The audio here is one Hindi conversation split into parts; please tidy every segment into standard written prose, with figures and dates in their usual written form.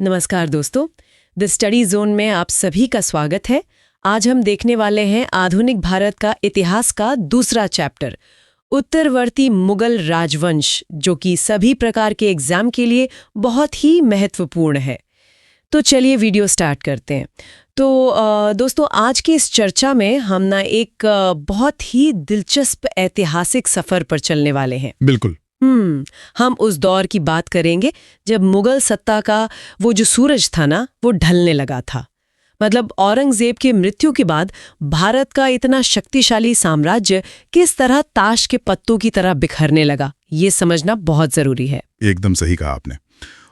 नमस्कार दोस्तों, द स्टडी जोन में आप सभी का स्वागत है। आज हम देखने वाले हैं आधुनिक भारत का इतिहास का दूसरा चैप्टर, उत्तरवर्ती मुगल राजवंश, जो कि सभी प्रकार के एग्जाम के लिए बहुत ही महत्वपूर्ण है। तो चलिए वीडियो स्टार्ट करते हैं। तो दोस्तों, आज की इस चर्चा में हम ना एक बहुत ही दिलचस्प ऐतिहासिक सफर पर चलने वाले हैं। बिल्कुल। हम उस दौर की बात करेंगे जब मुगल सत्ता का वो जो सूरज था ना, वो ढलने लगा था। मतलब औरंगजेब की मृत्यु के बाद भारत का इतना शक्तिशाली साम्राज्य किस तरह ताश के पत्तों की तरह बिखरने लगा, ये समझना बहुत जरूरी है। एकदम सही कहा आपने।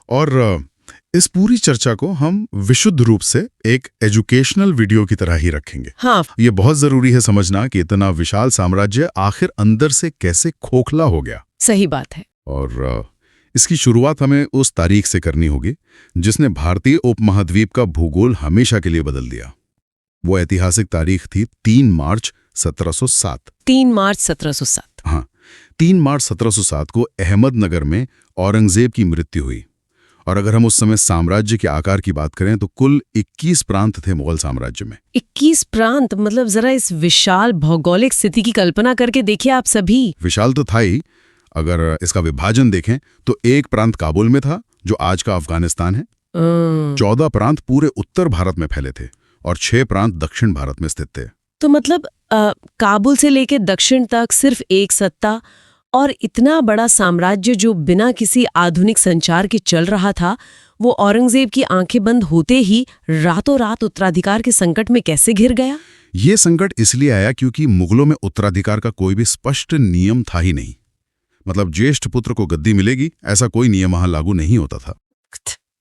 और इस पूरी चर्चा को हम विशुद्ध रूप से एक एजुकेशनल वीडियो की तरह ही रखेंगे। हाँ, ये बहुत जरूरी है समझना कि इतना विशाल साम्राज्य आखिर अंदर से कैसे खोखला हो गया। सही बात है। और इसकी शुरुआत हमें उस तारीख से करनी होगी जिसने भारतीय उपमहाद्वीप का भूगोल हमेशा के लिए बदल दिया। वो ऐतिहासिक तारीख थी 3 मार्च 1707। 3 मार्च 1707। हाँ, 3 मार्च 1707 को अहमदनगर में औरंगजेब की मृत्यु हुई। और अगर हम उस समय साम्राज्य के आकार की बात करें तो कुल 21 प्रांत थे मुगल साम्राज्य में। 21 प्रांत, मतलब जरा इस विशाल भौगोलिक स्थिति की कल्पना करके देखिए आप सभी। विशाल तो था ही, अगर इसका विभाजन देखें तो एक प्रांत काबुल में था, जो आज का अफगानिस्तान है। 14 प्रांत पूरे उत्तर भारत में फैले थे और 6 प्रांत दक्षिण भारत में स्थित थे। तो मतलब काबुल से लेकर दक्षिण तक सिर्फ एक सत्ता, और इतना बड़ा साम्राज्य जो बिना किसी आधुनिक संचार के चल रहा था, वो औरंगजेब की आंखें बंद होते ही रातों रात उत्तराधिकार के संकट में कैसे घिर गया? ये संकट इसलिए आया क्योंकि मुगलों में उत्तराधिकार का कोई भी स्पष्ट नियम था ही नहीं। मतलब ज्येष्ठ पुत्र को गद्दी मिलेगी, ऐसा कोई नियम वहां लागू नहीं होता था।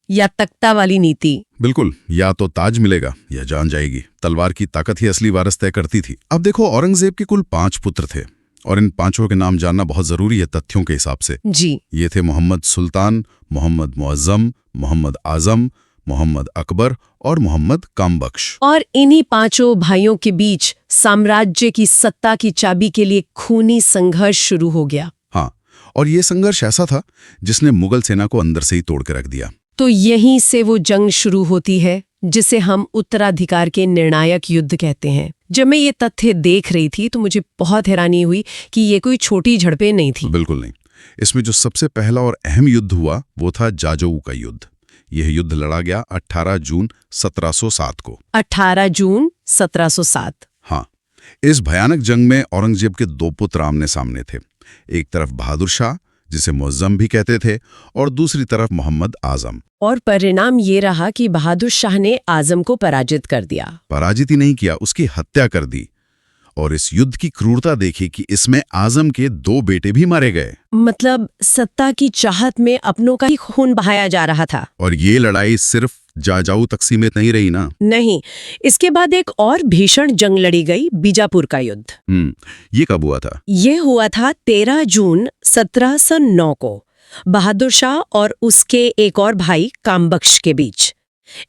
या तख्ता वाली नीति। बिल्कुल, या तो ताज मिलेगा या जान जाएगी। तलवार की ताकत ही असली वारिस तय करती थी। अब देखो, औरंगजेब के कुल 5 पुत्र थे और इन 5 के नाम जानना बहुत जरूरी है तथ्यों के हिसाब से। जी। ये थे मोहम्मद सुल्तान, मोहम्मद मुअज्जम, मोहम्मद आजम, मोहम्मद अकबर और मोहम्मद कामबख्श। और इन्हीं 5 भाइयों के बीच साम्राज्य की सत्ता की चाबी के लिए खूनी संघर्ष शुरू हो गया। हाँ, और ये संघर्ष ऐसा था जिसने मुगल सेना को अंदर से ही तोड़ के रख दिया। तो यहीं से वो जंग शुरू होती है जिसे हम उत्तराधिकार के निर्णायक युद्ध कहते हैं। जब मैं ये तथ्य देख रही थी तो मुझे बहुत हैरानी हुई कि ये कोई छोटी झड़पें नहीं थी। बिल्कुल नहीं। इसमें जो सबसे पहला और अहम युद्ध हुआ वो था जाजऊ का युद्ध। यह युद्ध लड़ा गया 18 जून 1707 को। 18 जून 1707। हाँ, इस भयानक जंग में औरंगजेब के 2 पुत्र आमने सामने थे। एक तरफ बहादुर शाह, जिसे मुअज्जम भी कहते थे, और दूसरी तरफ मोहम्मद आजम। और परिणाम ये रहा कि बहादुर शाह ने आजम को पराजित कर दिया। पराजित ही नहीं किया, उसकी हत्या कर दी। और इस युद्ध की क्रूरता देखी कि इसमें आजम के 2 बेटे भी मारे गए। मतलब सत्ता की चाहत में अपनों का ही खून बहाया जा रहा था। और ये लड़ाई सिर्फ जाजाऊ तक सीमित नहीं रही ना। नहीं, इसके बाद एक और भीषण जंग लड़ी गई, बीजापुर का युद्ध। ये कब हुआ था? ये हुआ था 13 जून 1709 को, बहादुर शाह और उसके एक और भाई कामबख्श के बीच।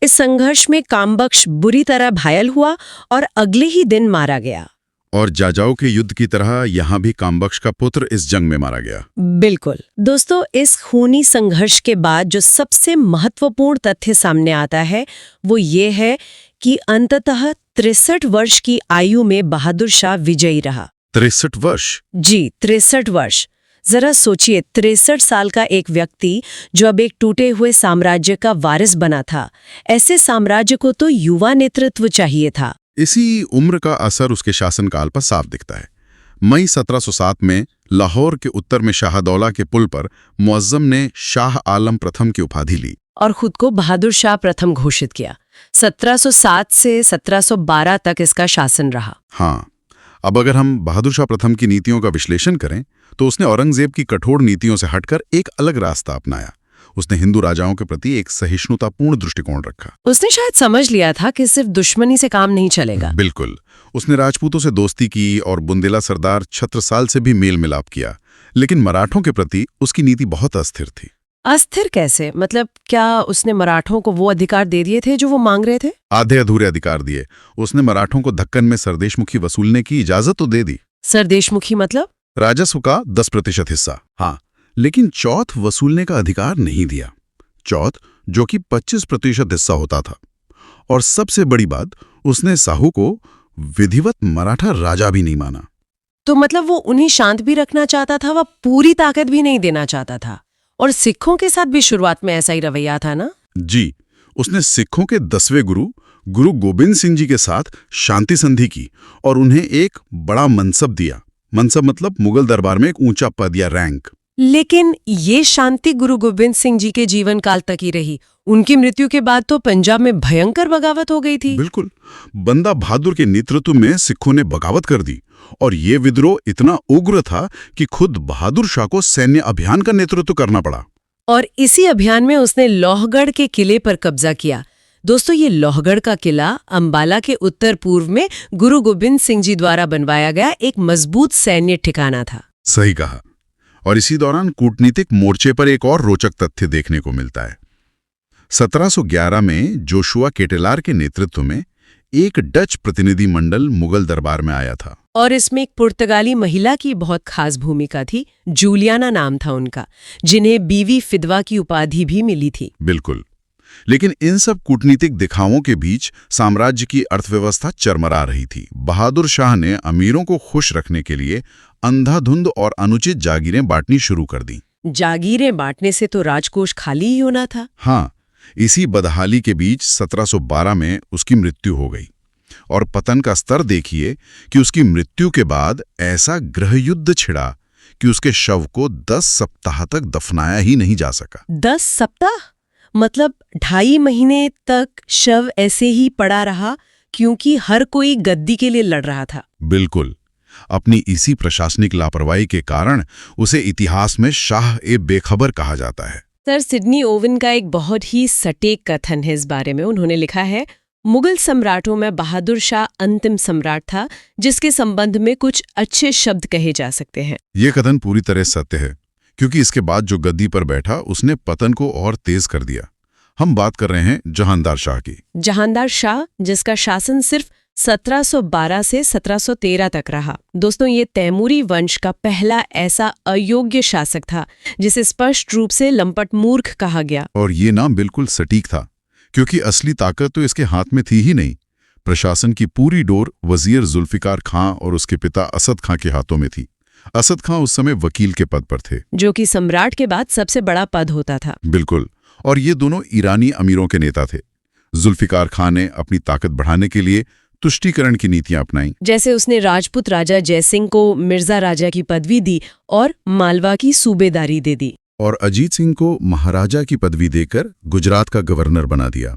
इस संघर्ष में कामबख्श बुरी तरह घायल हुआ और अगले ही दिन मारा गया। और जाजाऊ के युद्ध की तरह यहाँ भी कामबख्श का पुत्र इस जंग में मारा गया। बिल्कुल। दोस्तों, इस खूनी संघर्ष के बाद जो सबसे महत्वपूर्ण तथ्य सामने आता है वो ये है कि अंततः 63 वर्ष की आयु में बहादुर शाह विजयी रहा। 63 वर्ष? जी, 63 वर्ष। जरा सोचिए, 63 साल का एक व्यक्ति जो अब एक टूटे हुए साम्राज्य का वारिस बना था। ऐसे साम्राज्य को तो युवा नेतृत्व चाहिए था। इसी उम्र का असर उसके शासनकाल पर साफ दिखता है। मई 1707 में लाहौर के उत्तर में शाहदौला के पुल पर मुअज्जम ने शाह आलम प्रथम की उपाधि ली और खुद को बहादुर शाह प्रथम घोषित किया। 1707 से 1712 तक इसका शासन रहा। हाँ, अब अगर हम बहादुर शाह प्रथम की नीतियों का विश्लेषण करें तो उसने औरंगजेब की कठोर नीतियों से हटकर एक अलग रास्ता अपनाया। उसने हिंदू राजाओं के प्रति एक सहिष्णुतापूर्ण दृष्टिकोण रखा। उसने शायद समझ लिया था कि सिर्फ दुश्मनी से काम नहीं चलेगा। बिल्कुल। उसने राजपूतों से दोस्ती की और बुंदेला सरदार छत्रसाल से भी मेल मिलाप किया, लेकिन मराठों के प्रति उसकी नीति बहुत अस्थिर थी। अस्थिर कैसे? मतलब क्या उसने मराठों को वो अधिकार दे दिए थे जो वो मांग रहे थे? आधे अधूरे अधिकार दिए। उसने मराठों को दक्कन में सरदेशमुखी वसूलने की इजाजत तो दे दी। सरदेशमुखी मतलब? राजस्व का 10% हिस्सा। हाँ, लेकिन चौथ वसूलने का अधिकार नहीं दिया। चौथ, जो कि 25% हिस्सा होता था। और सबसे बड़ी बात, उसने साहू को विधिवत मराठा राजा भी नहीं माना। तो मतलब वो उन्हें शांत भी रखना चाहता था, वह पूरी ताकत भी नहीं देना चाहता था। और सिखों के साथ भी शुरुआत में ऐसा ही रवैया था ना? जी, उसने सिखों के 10वें गुरु गोबिंद सिंह जी के साथ शांति संधि की और उन्हें एक बड़ा मनसब दिया। मनसब मतलब मुगल दरबार में एक ऊंचा पद या रैंक। लेकिन ये शांति गुरु गोबिंद सिंह जी के जीवन काल तक ही रही। उनकी मृत्यु के बाद तो पंजाब में भयंकर बगावत हो गई थी। बिल्कुल, बंदा बहादुर के नेतृत्व में सिखों ने बगावत कर दी और ये विद्रोह इतना उग्र था कि खुद बहादुर शाह को सैन्य अभियान का नेतृत्व करना पड़ा। और इसी अभियान में उसने लोहगढ़ के किले पर कब्जा किया। दोस्तों, ये लोहगढ़ का किला अंबाला के उत्तर पूर्व में गुरु गोबिंद सिंह जी द्वारा बनवाया गया एक मजबूत सैन्य ठिकाना था। सही कहा। और इसी दौरान कूटनीतिक मोर्चे पर एक और रोचक तथ्य देखने को मिलता है। 1711 में जोशुआ केटेलार के नेतृत्व में एक डच प्रतिनिधि मंडल मुगल दरबार में आया था। और इसमें एक पुर्तगाली महिला की बहुत खास भूमिका थी। जूलियाना नाम था उनका, जिन्हें बीवी फिदवा की उपाधि भी मिली थी। बिल्कुल। लेकिन इन सब कूटनीतिक दिखावों के बीच साम्राज्य की अर्थव्यवस्था चरमरा रही थी। बहादुर शाह ने अमीरों को खुश रखने के लिए अंधाधुंध और अनुचित जागीरें बांटनी शुरू कर दी। जागीरें बांटने से तो राजकोष खाली ही होना था। हाँ, इसी बदहाली के बीच 1712 में उसकी मृत्यु हो गई। और पतन का स्तर देखिए कि उसकी मृत्यु के बाद ऐसा गृहयुद्ध छिड़ा कि उसके शव को 10 सप्ताह तक दफनाया ही नहीं जा सका। 10 सप्ताह? मतलब 2.5 महीने तक शव ऐसे ही पड़ा रहा, क्योंकि हर कोई गद्दी के लिए लड़ रहा था। बिल्कुल। अपनी इसी प्रशासनिक लापरवाही के कारण उसे इतिहास में शाह-ए-बेखबर कहा जाता है। सर सिडनी ओवन का एक बहुत ही सटीक कथन है इस बारे में। उन्होंने लिखा है, मुगल सम्राटों में बहादुर शाह अंतिम सम्राट था जिसके संबंध में कुछ अच्छे शब्द कहे जा सकते हैं। ये कथन पूरी तरह सत्य है, क्योंकि इसके बाद जो गद्दी पर बैठा उसने पतन को और तेज कर दिया। हम बात कर रहे हैं जहांदार शाह की। जहांदार शाह, जिसका शासन सिर्फ 1712 से 1713 तक रहा। दोस्तों, ये तैमूरी वंश का पहला ऐसा अयोग्य शासक था जिसे स्पष्ट रूप से लंपट मूर्ख कहा गया। और ये नाम बिल्कुल सटीक था, क्योंकि असली ताकत तो इसके हाथ में थी ही नहीं। प्रशासन की पूरी डोर वजीर जुल्फिकार खां और उसके पिता असद खां के हाथों में थी। असद खां उस समय वकील के पद पर थे, जो कि सम्राट के बाद सबसे बड़ा पद होता था। बिल्कुल। और ये दोनों ईरानी अमीरों के नेता थे। जुल्फिकार खां ने अपनी ताकत बढ़ाने के लिए तुष्टीकरण की नीतियां अपनाई। जैसे उसने राजपूत राजा जयसिंह को मिर्जा राजा की पदवी दी और मालवा की सूबेदारी दे दी। और अजीत सिंह को महाराजा की पदवी देकर गुजरात का गवर्नर बना दिया।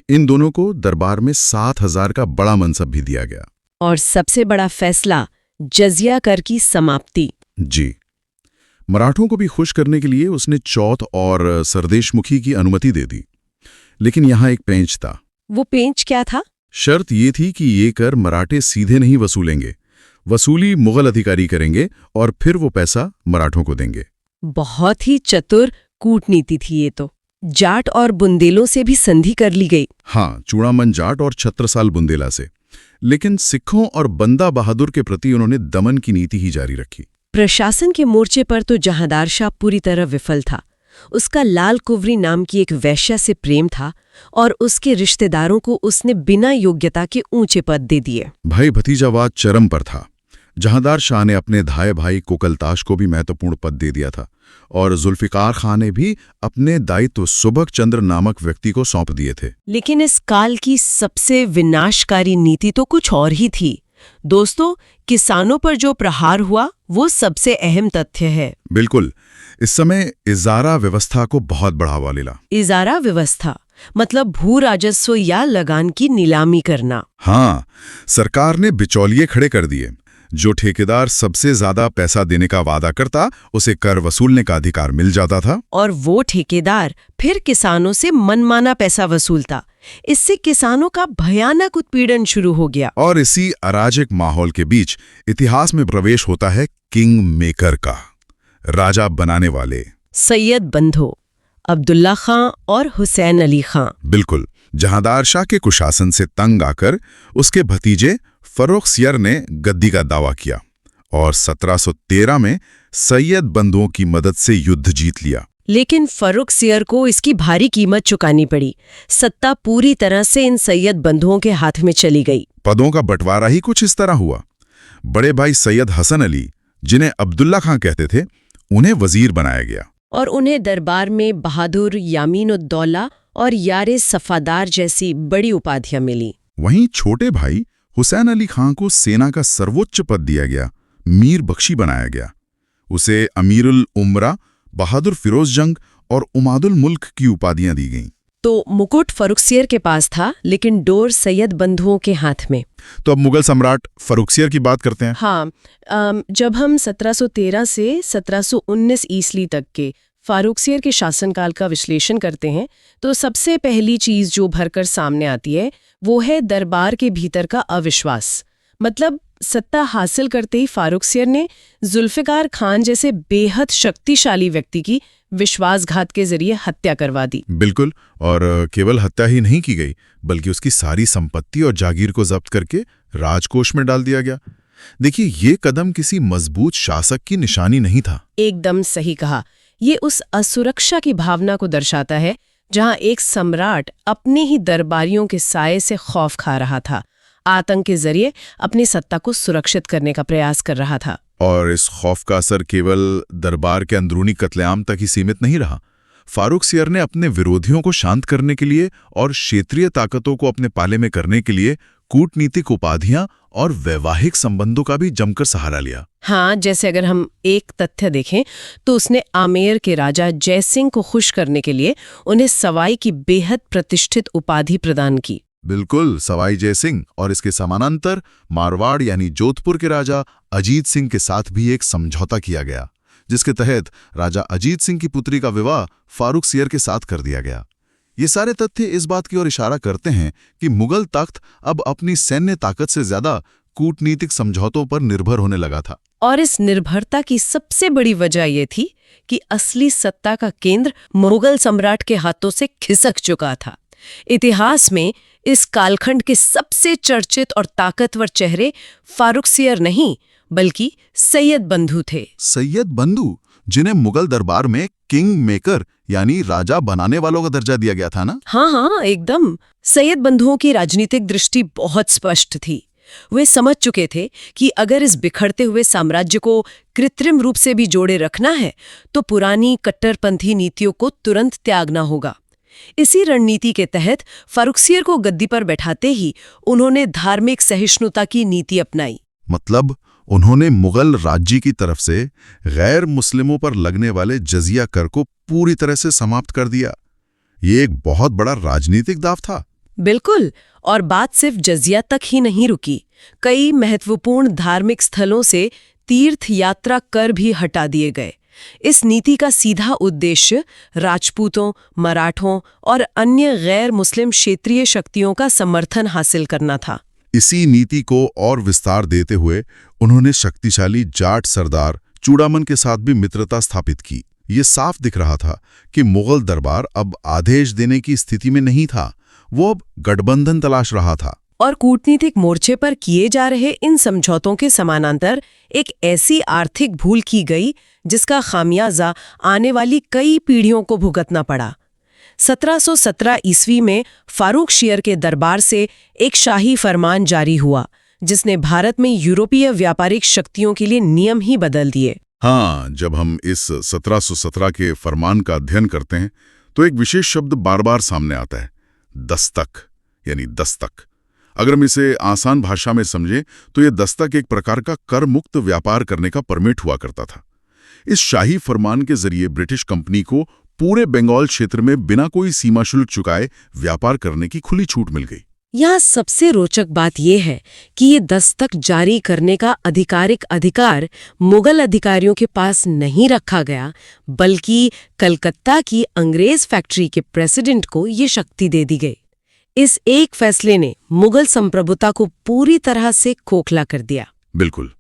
इन दोनों को दरबार में 7,000 का बड़ा मनसब भी दिया गया। और सबसे बड़ा फैसला, जजिया कर की समाप्ति। जी, मराठों को भी खुश करने के लिए उसने चौथ और सरदेशमुखी की अनुमति दे दी। लेकिन यहाँ एक पेंच था। वो पेंच क्या था? शर्त ये थी कि ये कर मराठे सीधे नहीं वसूलेंगे, वसूली मुगल अधिकारी करेंगे और फिर वो पैसा मराठों को देंगे। बहुत ही चतुर कूटनीति थी ये तो। जाट और बुंदेलों से भी संधि कर ली गई। हाँ, चूड़ामन जाट और छत्रसाल बुंदेला से। लेकिन सिखों और बंदा बहादुर के प्रति उन्होंने दमन की नीति ही जारी रखी। प्रशासन के मोर्चे पर तो जहांदार शाह पूरी तरह विफल था। उसका लाल कुंवरी नाम की एक वैश्या से प्रेम था और उसके रिश्तेदारों को उसने बिना योग्यता के ऊंचे पद दे दिए। भाई भतीजावाद चरम पर था। जहांदार शाह ने अपने धाय भाई कोकलताश को भी महत्वपूर्ण पद दे दिया था और जुल्फिकार खां ने भी अपने दायित्व सुबक चंद्र नामक व्यक्ति को सौंप दिए थे। लेकिन इस काल की सबसे विनाशकारी नीति तो कुछ और ही थी। दोस्तों, किसानों पर जो प्रहार हुआ वो सबसे अहम तथ्य है। बिल्कुल। इस समय इजारा व्यवस्था को बहुत बढ़ावा मिला। इजारा व्यवस्था मतलब भू राजस्व या लगान की नीलामी करना। हाँ, सरकार ने बिचौलिए खड़े कर दिए। जो ठेकेदार सबसे ज्यादा पैसा देने का वादा करता उसे कर वसूलने का अधिकार मिल जाता था। और वो ठेकेदार फिर किसानों से मनमाना पैसा वसूलता। इससे किसानों का भयानक उत्पीड़न शुरू हो गया। और इसी अराजक माहौल के बीच इतिहास में प्रवेश होता है किंग मेकर का, राजा बनाने वाले सैयद बंधो, अब्दुल्ला खां और हुसैन अली खां। बिल्कुल। जहांदार शाह के कुशासन से तंग आकर उसके भतीजे फर्रुखसियर ने गद्दी का दावा किया और 1713 में सैयद बंधुओं की मदद से युद्ध जीत लिया। लेकिन फर्रुखसियर को इसकी भारी कीमत चुकानी पड़ी। सत्ता पूरी तरह से इन सैयद बंधुओं के हाथ में चली गई। पदों का बंटवारा ही कुछ इस तरह हुआ। बड़े भाई सैयद हसन अली, जिन्हें अब्दुल्ला खां कहते थे, उन्हें वजीर बनाया गया और उन्हें दरबार में बहादुर, यामीन-उद-दौला और यारे सफादार जैसी बड़ी उपाधियां मिली। वहीं छोटे भाई हुसैन अली खां को सेना का सर्वोच्च पद दिया गया, मीर बख्शी बनाया गया। उसे अमीरुल उमरा, बहादुर फिरोज जंग और उमादुल मुल्क की उपाधियां दी गईं। तो मुकुट फर्रुखसियर के पास था, लेकिन डोर सैयद बंधुओं के हाथ में। तो अब मुगल सम्राट फर्रुखसियर की बात करते हैं। हाँ, जब हम 1713 से 1719 ईस्वी तक के फारुखसियर के शासनकाल का विश्लेषण करते हैं, तो सबसे पहली चीज जो भरकर सामने आती है वो है दरबार के भीतर का अविश्वास। मतलब सत्ता हासिल करते ही फारुखसियर ने जुल्फिकार खान जैसे बेहद शक्तिशाली व्यक्ति की विश्वासघात के जरिए हत्या करवा दी। बिल्कुल, और केवल हत्या ही नहीं की गई, बल्कि उसकी सारी संपत्ति और जागीर को जब्त करके राजकोष में डाल दिया गया। देखिए, ये कदम किसी मजबूत शासक की निशानी नहीं था। एकदम सही कहा। ये उस असुरक्षा की भावना को दर्शाता है जहां एक सम्राट अपने ही दरबारियों के साये से खौफ खा रहा था, आतंक के जरिए अपनी सत्ता को सुरक्षित करने का प्रयास कर रहा था। और इस खौफ का असर केवल दरबार के अंदरूनी कत्लेआम तक ही सीमित नहीं रहा। फारुखसियर ने अपने विरोधियों को शांत करने के लिए और क्षेत्रीय ताकतों को अपने पाले में करने के लिए कूटनीतिक उपाधियां और वैवाहिक संबंधों का भी जमकर सहारा लिया। हाँ, जैसे अगर हम एक तथ्य देखें तो उसने आमेर के राजा जयसिंह को खुश करने के लिए उन्हें सवाई की बेहद प्रतिष्ठित उपाधि प्रदान की। बिल्कुल, सवाई जयसिंह, और इसके समानांतर मारवाड़ यानी जोधपुर के राजा अजीत सिंह के साथ भी एक समझौता किया गया, जिसके तहत राजा अजीत सिंह की पुत्री का विवाह फारुखसियर के साथ कर दिया गया। ये सारे तथ्य इस बात की ओर इशारा करते हैं कि मुगल तख्त अब अपनी सैन्य ताकत से ज्यादा कूटनीतिक समझौतों पर निर्भर होने लगा था। और इस निर्भरता की सबसे बड़ी वजह ये थी कि असली सत्ता का केंद्र मुगल सम्राट के हाथों से खिसक चुका था। इतिहास में इस कालखंड के सबसे चर्चित और ताकतवर चेहरे फारुखसियर नहीं, बल्कि सैयद बंधु थे। सैयद बंधु, जिन्हें मुगल दरबार में किंग मेकर यानी राजा बनाने वालों का दर्जा दिया गया था ना? हाँ, एकदम। सैयद बंधुओं की राजनीतिक दृष्टि बहुत स्पष्ट थी। वे समझ चुके थे कि अगर इस बिखरते हुए साम्राज्य को कृत्रिम रूप से भी जोड़े रखना है तो पुरानी कट्टरपंथी नीतियों को तुरंत त्यागना होगा। इसी रणनीति के तहत फारुखसियर को गद्दी पर बैठाते ही उन्होंने धार्मिक सहिष्णुता की नीति अपनाई। मतलब उन्होंने मुगल राज्य की तरफ से गैर मुस्लिमों पर लगने वाले जजिया कर को पूरी तरह से समाप्त कर दिया। ये एक बहुत बड़ा राजनीतिक दाव था। बिल्कुल, और बात सिर्फ जजिया तक ही नहीं रुकी। कई महत्वपूर्ण धार्मिक स्थलों से तीर्थ यात्रा कर भी हटा दिए गए। इस नीति का सीधा उद्देश्य राजपूतों, मराठों और अन्य गैर मुस्लिम क्षेत्रीय शक्तियों का समर्थन हासिल करना था। इसी नीति को और विस्तार देते हुए उन्होंने शक्तिशाली जाट सरदार चूड़ामन के साथ भी मित्रता स्थापित की। ये साफ दिख रहा था कि मुगल दरबार अब आदेश देने की स्थिति में नहीं था, वो अब गठबंधन तलाश रहा था। और कूटनीतिक मोर्चे पर किए जा रहे इन समझौतों के समानांतर एक ऐसी आर्थिक भूल की गई जिसका खामियाजा आने वाली कई पीढ़ियों को भुगतना पड़ा। 1717 ईस्वी में फारुखसियर के दरबार से एक शाही फरमान जारी हुआ जिसने भारत में यूरोपीय व्यापारिक शक्तियों के लिए नियम ही बदल दिए। हाँ, जब हम इस 1717 के फरमान का अध्ययन करते हैं तो एक विशेष शब्द बार बार सामने आता है, दस्तक यानी दस्तक। अगर हम इसे आसान भाषा में समझें तो यह दस्तक एक प्रकार का कर मुक्त व्यापार करने का परमिट हुआ करता था। इस शाही फरमान के जरिए ब्रिटिश कंपनी को पूरे बंगाल क्षेत्र में बिना कोई सीमा शुल्क चुकाए व्यापार करने की खुली छूट मिल गई। यहाँ सबसे रोचक बात यह है कि ये दस्तक जारी करने का आधिकारिक अधिकार मुगल अधिकारियों के पास नहीं रखा गया, बल्कि कलकत्ता की अंग्रेज फैक्ट्री के प्रेसिडेंट को ये शक्ति दे दी गई। इस एक फैसले ने मुगल संप्रभुता को पूरी तरह से खोखला कर दिया। बिल्कुल,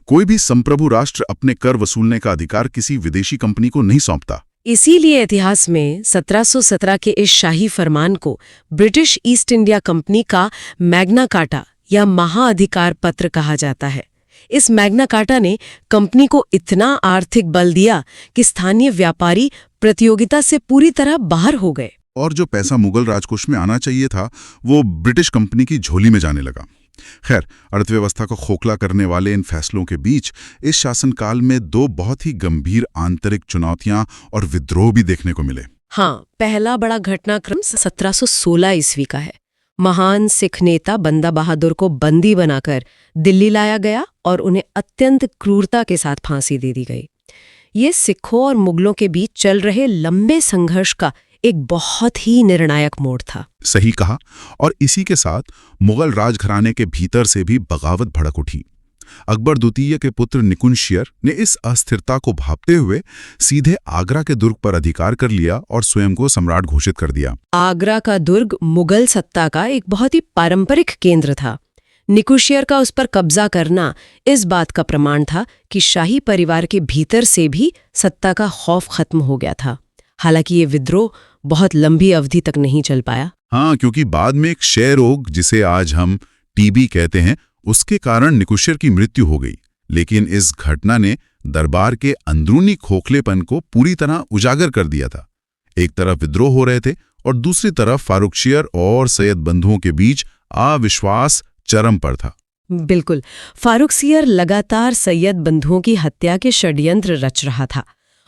कोई भी संप्रभु राष्ट्र अपने कर वसूलने का अधिकार किसी विदेशी कंपनी को नहीं सौंपता। इसीलिए इतिहास में 1717 के इस शाही फरमान को ब्रिटिश ईस्ट इंडिया कंपनी का मैग्ना कार्टा या महाअधिकार पत्र कहा जाता है। इस मैग्ना कार्टा ने कंपनी को इतना आर्थिक बल दिया कि स्थानीय व्यापारी प्रतियोगिता से पूरी तरह बाहर हो गए। और जो पैसा मुगल राजकोष में आना चाहिए था वो ब्रिटिश कंपनी की झोली में जाने लगा। खैर, अर्थव्यवस्था को खोखला करने वाले इन फैसलों के बीच इस शासनकाल में दो बहुत ही गंभीर आंतरिक चुनौतियां और विद्रोह भी देखने को मिले। हाँ, पहला बड़ा घटनाक्रम 1716 ईस्वी का है। महान सिख नेता बंदा बहादुर को बंदी बनाकर दिल्ली लाया गया और उन्हें अत्यंत क्रूरता के साथ फांसी दे दी गई। ये सिखों और मुगलों के बीच चल रहे लंबे संघर्ष का एक बहुत ही निर्णायक मोड़ था। सही कहा। और इसी के साथ मुगल राजघराने के भीतर से भी बगावत भड़क उठी। अकबर द्वितीय के पुत्र निकुंशियर ने इस अस्थिरता को भांपते हुए सीधे आगरा के दुर्ग पर अधिकार कर लिया और स्वयं को सम्राट घोषित कर दिया। आगरा का दुर्ग मुगल सत्ता का एक बहुत ही पारंपरिक केंद्र था। निकुंशियर का उस पर कब्जा करना इस बात का प्रमाण था कि शाही परिवार के भीतर से भी सत्ता का खौफ खत्म हो गया था। हालांकि ये विद्रोह बहुत लंबी अवधि तक नहीं चल पाया। हाँ, क्योंकि बाद में एक क्षय रोग, जिसे आज हम टीबी कहते हैं, उसके कारण निकुंशियर की मृत्यु हो गई। लेकिन इस घटना ने दरबार के अंदरूनी खोखलेपन को पूरी तरह उजागर कर दिया था। एक तरफ विद्रोह हो रहे थे और दूसरी तरफ फारुखशियर और सैयद बंधुओं के बीच अविश्वास चरम पर था। बिल्कुल, फारुखशियर लगातार सैयद बंधुओं की हत्या के षड्यंत्र रच रहा था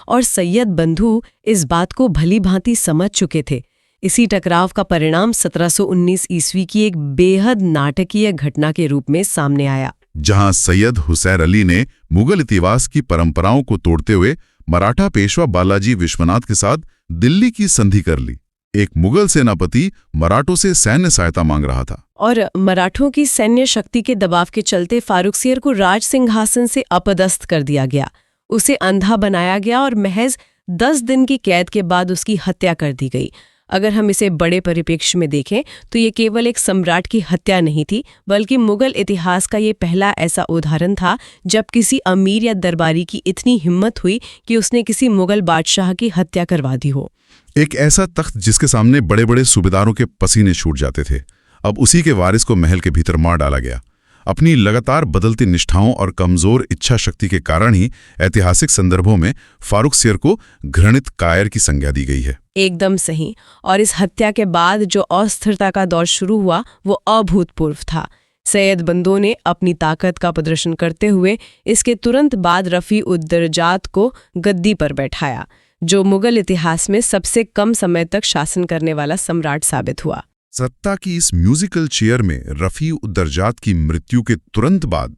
और सैयद बंधु इस बात को भली भांति समझ चुके थे। इसी टकराव का परिणाम 1719 ईस्वी की एक बेहद नाटकीय घटना के रूप में सामने आया, जहां सैयद हुसैन अली ने मुगल इतिहास की परंपराओं को तोड़ते हुए मराठा पेशवा बालाजी विश्वनाथ के साथ दिल्ली की संधि कर ली। एक मुगल सेनापति मराठों से सैन्य सहायता मांग रहा था और मराठों की सैन्य शक्ति के दबाव के चलते फारुखशियर को राज सिंहासन से अपदस्थ कर दिया गया। उसे अंधा बनाया गया और महज 10 दिन की कैद के बाद उसकी हत्या कर दी गई। अगर हम इसे बड़े परिप्रेक्ष्य में देखें तो ये केवल एक सम्राट की हत्या नहीं थी, बल्कि मुगल इतिहास का ये पहला ऐसा उदाहरण था जब किसी अमीर या दरबारी की इतनी हिम्मत हुई कि उसने किसी मुगल बादशाह की हत्या करवा दी हो। एक ऐसा तख्त जिसके सामने बड़े बड़े सूबेदारों के पसीने छूट जाते थे, अब उसी के वारिस को महल के भीतर मार डाला गया। अपनी लगातार बदलती निष्ठाओं और कमजोर इच्छा शक्ति के कारण ही ऐतिहासिक संदर्भों में फारुखशियर को घृणित कायर की संज्ञा दी गई है। एकदम सही। और इस हत्या के बाद जो अस्थिरता का दौर शुरू हुआ वो अभूतपूर्व था। सैयद बंधुओं ने अपनी ताकत का प्रदर्शन करते हुए इसके तुरंत बाद रफी-उद-दर्जात को गद्दी पर बैठाया, जो मुगल इतिहास में सबसे कम समय तक शासन करने वाला सम्राट साबित हुआ। सत्ता की इस म्यूजिकल चेयर में रफी-उद-दर्जात की मृत्यु के तुरंत बाद